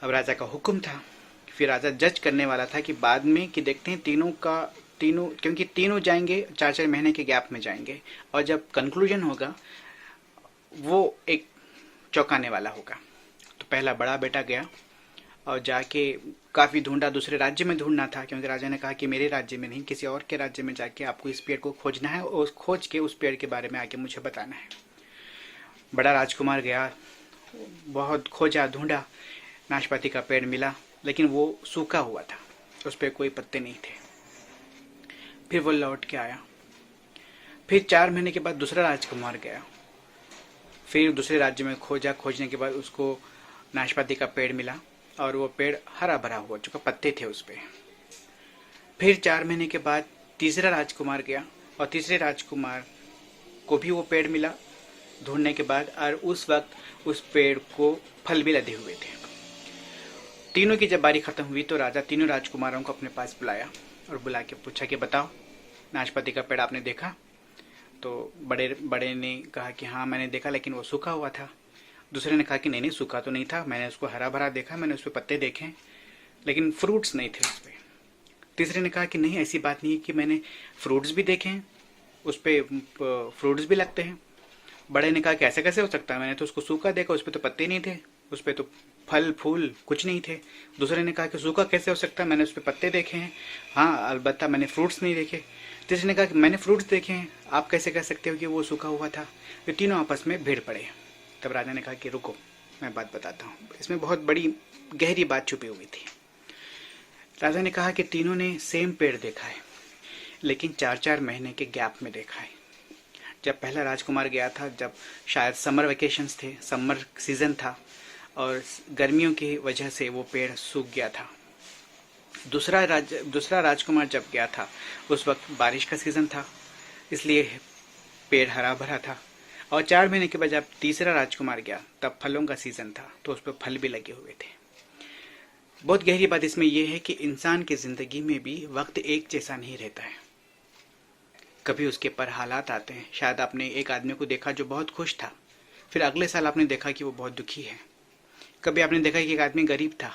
अब राजा का हुक्म था। फिर राजा जज करने वाला था कि बाद में कि देखते हैं क्योंकि तीनों जाएंगे 4-4 महीने के गैप में जाएंगे और जब कंक्लूजन होगा वो एक चौंकाने वाला होगा। तो पहला बड़ा बेटा गया और जाके काफ़ी ढूंढा, दूसरे राज्य में ढूंढना था क्योंकि राजा ने कहा कि मेरे राज्य में नहीं किसी और के राज्य में जाके आपको इस पेड़ को खोजना है और खोज के उस पेड़ के बारे में आके मुझे बताना है। बड़ा राजकुमार गया, बहुत खोजा ढूंढा, नाशपाती का पेड़ मिला लेकिन वो सूखा हुआ था, उस पर कोई पत्ते नहीं थे। फिर वो लौट के आया। फिर 4 महीने के बाद दूसरा राजकुमार गया, फिर दूसरे राज्य में खोजा, खोजने के बाद उसको नाशपाती का पेड़ मिला और वो पेड़ हरा भरा हुआ चुका, पत्ते थे उस पे। फिर 4 महीने के बाद तीसरा राजकुमार गया और तीसरे राजकुमार को भी वो पेड़ मिला ढूंढने के बाद, और उस वक्त उस पेड़ को फल भी लदे हुए थे। तीनों की जब बारी खत्म हुई तो राजा तीनों राजकुमारों को अपने पास बुलाया और बुला के पूछा कि बताओ नाशपाती का पेड़ आपने देखा? तो बड़े ने कहा कि हाँ मैंने देखा, लेकिन वो सूखा हुआ था। दूसरे ने कहा कि नहीं सूखा तो नहीं था, मैंने उसको हरा भरा देखा, मैंने उस पर पत्ते देखे लेकिन फ्रूट्स नहीं थे उस पर। तीसरे ने कहा कि नहीं ऐसी बात नहीं है कि मैंने फ्रूट्स भी देखे हैं, उस पर फ्रूट्स भी लगते हैं। बड़े ने कहा कि ऐसे कैसे हो सकता है, मैंने तो उसको सूखा देखा, उस पर तो पत्ते नहीं थे, उस पर तो फल फूल कुछ नहीं थे। दूसरे ने कहा कि सूखा कैसे हो सकता है, मैंने उस पर पत्ते देखे हैं, हाँ अलबत्ता मैंने फ्रूट्स नहीं देखे। तीसरे ने कहा कि मैंने फ्रूट्स देखे हैं, आप कैसे कह सकते हो कि वो सूखा हुआ था। तो तीनों आपस में भिड़ पड़े। तब राजा ने कहा कि रुको मैं बात बताता हूँ, इसमें बहुत बड़ी गहरी बात छुपी हुई थी। राजा ने कहा कि तीनों ने सेम पेड़ देखा है लेकिन 4-4 महीने के गैप में देखा है। जब पहला राजकुमार गया था, जब शायद समर वेकेशंस थे, समर सीजन था और गर्मियों की वजह से वो पेड़ सूख गया था। दूसरा राजकुमार जब गया था उस वक्त बारिश का सीजन था, इसलिए पेड़ हरा भरा था। और 4 महीने के बाद जब तीसरा राजकुमार गया तब फलों का सीजन था, तो उस पर फल भी लगे हुए थे। बहुत गहरी बात इसमें यह है कि इंसान की जिंदगी में भी वक्त एक जैसा नहीं रहता है। कभी उसके पर हालात आते हैं। शायद आपने एक आदमी को देखा जो बहुत खुश था, फिर अगले साल आपने देखा कि वो बहुत दुखी है। कभी आपने देखा कि एक आदमी गरीब था,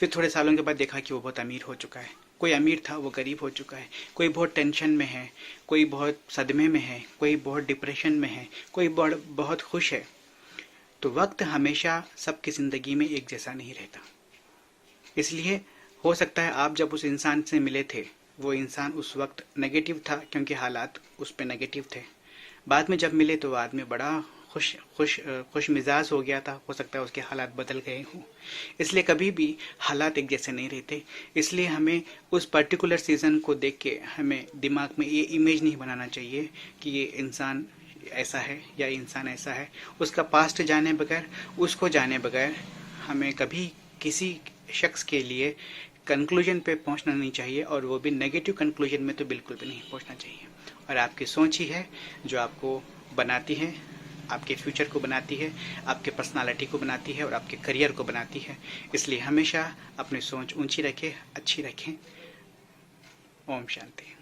फिर थोड़े सालों के बाद देखा कि वो बहुत अमीर हो चुका है, कोई अमीर था वो गरीब हो चुका है, कोई बहुत टेंशन में है, कोई बहुत सदमे में है, कोई बहुत डिप्रेशन में है, कोई बहुत खुश है। तो वक्त हमेशा सबकी ज़िंदगी में एक जैसा नहीं रहता। इसलिए हो सकता है आप जब उस इंसान से मिले थे वो इंसान उस वक्त नेगेटिव था क्योंकि हालात उस पर नेगेटिव थे। बाद में जब मिले तो वो आदमी बड़ा खुश मिजाज हो गया था, हो सकता है उसके हालात बदल गए हों। इसलिए कभी भी हालात एक जैसे नहीं रहते। इसलिए हमें उस पर्टिकुलर सीज़न को देख के हमें दिमाग में ये इमेज नहीं बनाना चाहिए कि ये इंसान ऐसा है या इंसान ऐसा है। उसका पास्ट जाने बगैर, उसको जाने बगैर हमें कभी किसी शख्स के लिए कंक्लूजन पे पहुंचना नहीं चाहिए, और वो भी नेगेटिव कंक्लूजन में तो बिल्कुल भी नहीं पहुंचना चाहिए। और आपकी सोच ही है जो आपको बनाती है, आपके फ्यूचर को बनाती है, आपके पर्सनालिटी को बनाती है और आपके करियर को बनाती है। इसलिए हमेशा अपनी सोच ऊंची रखें, अच्छी रखें। ओम शांति।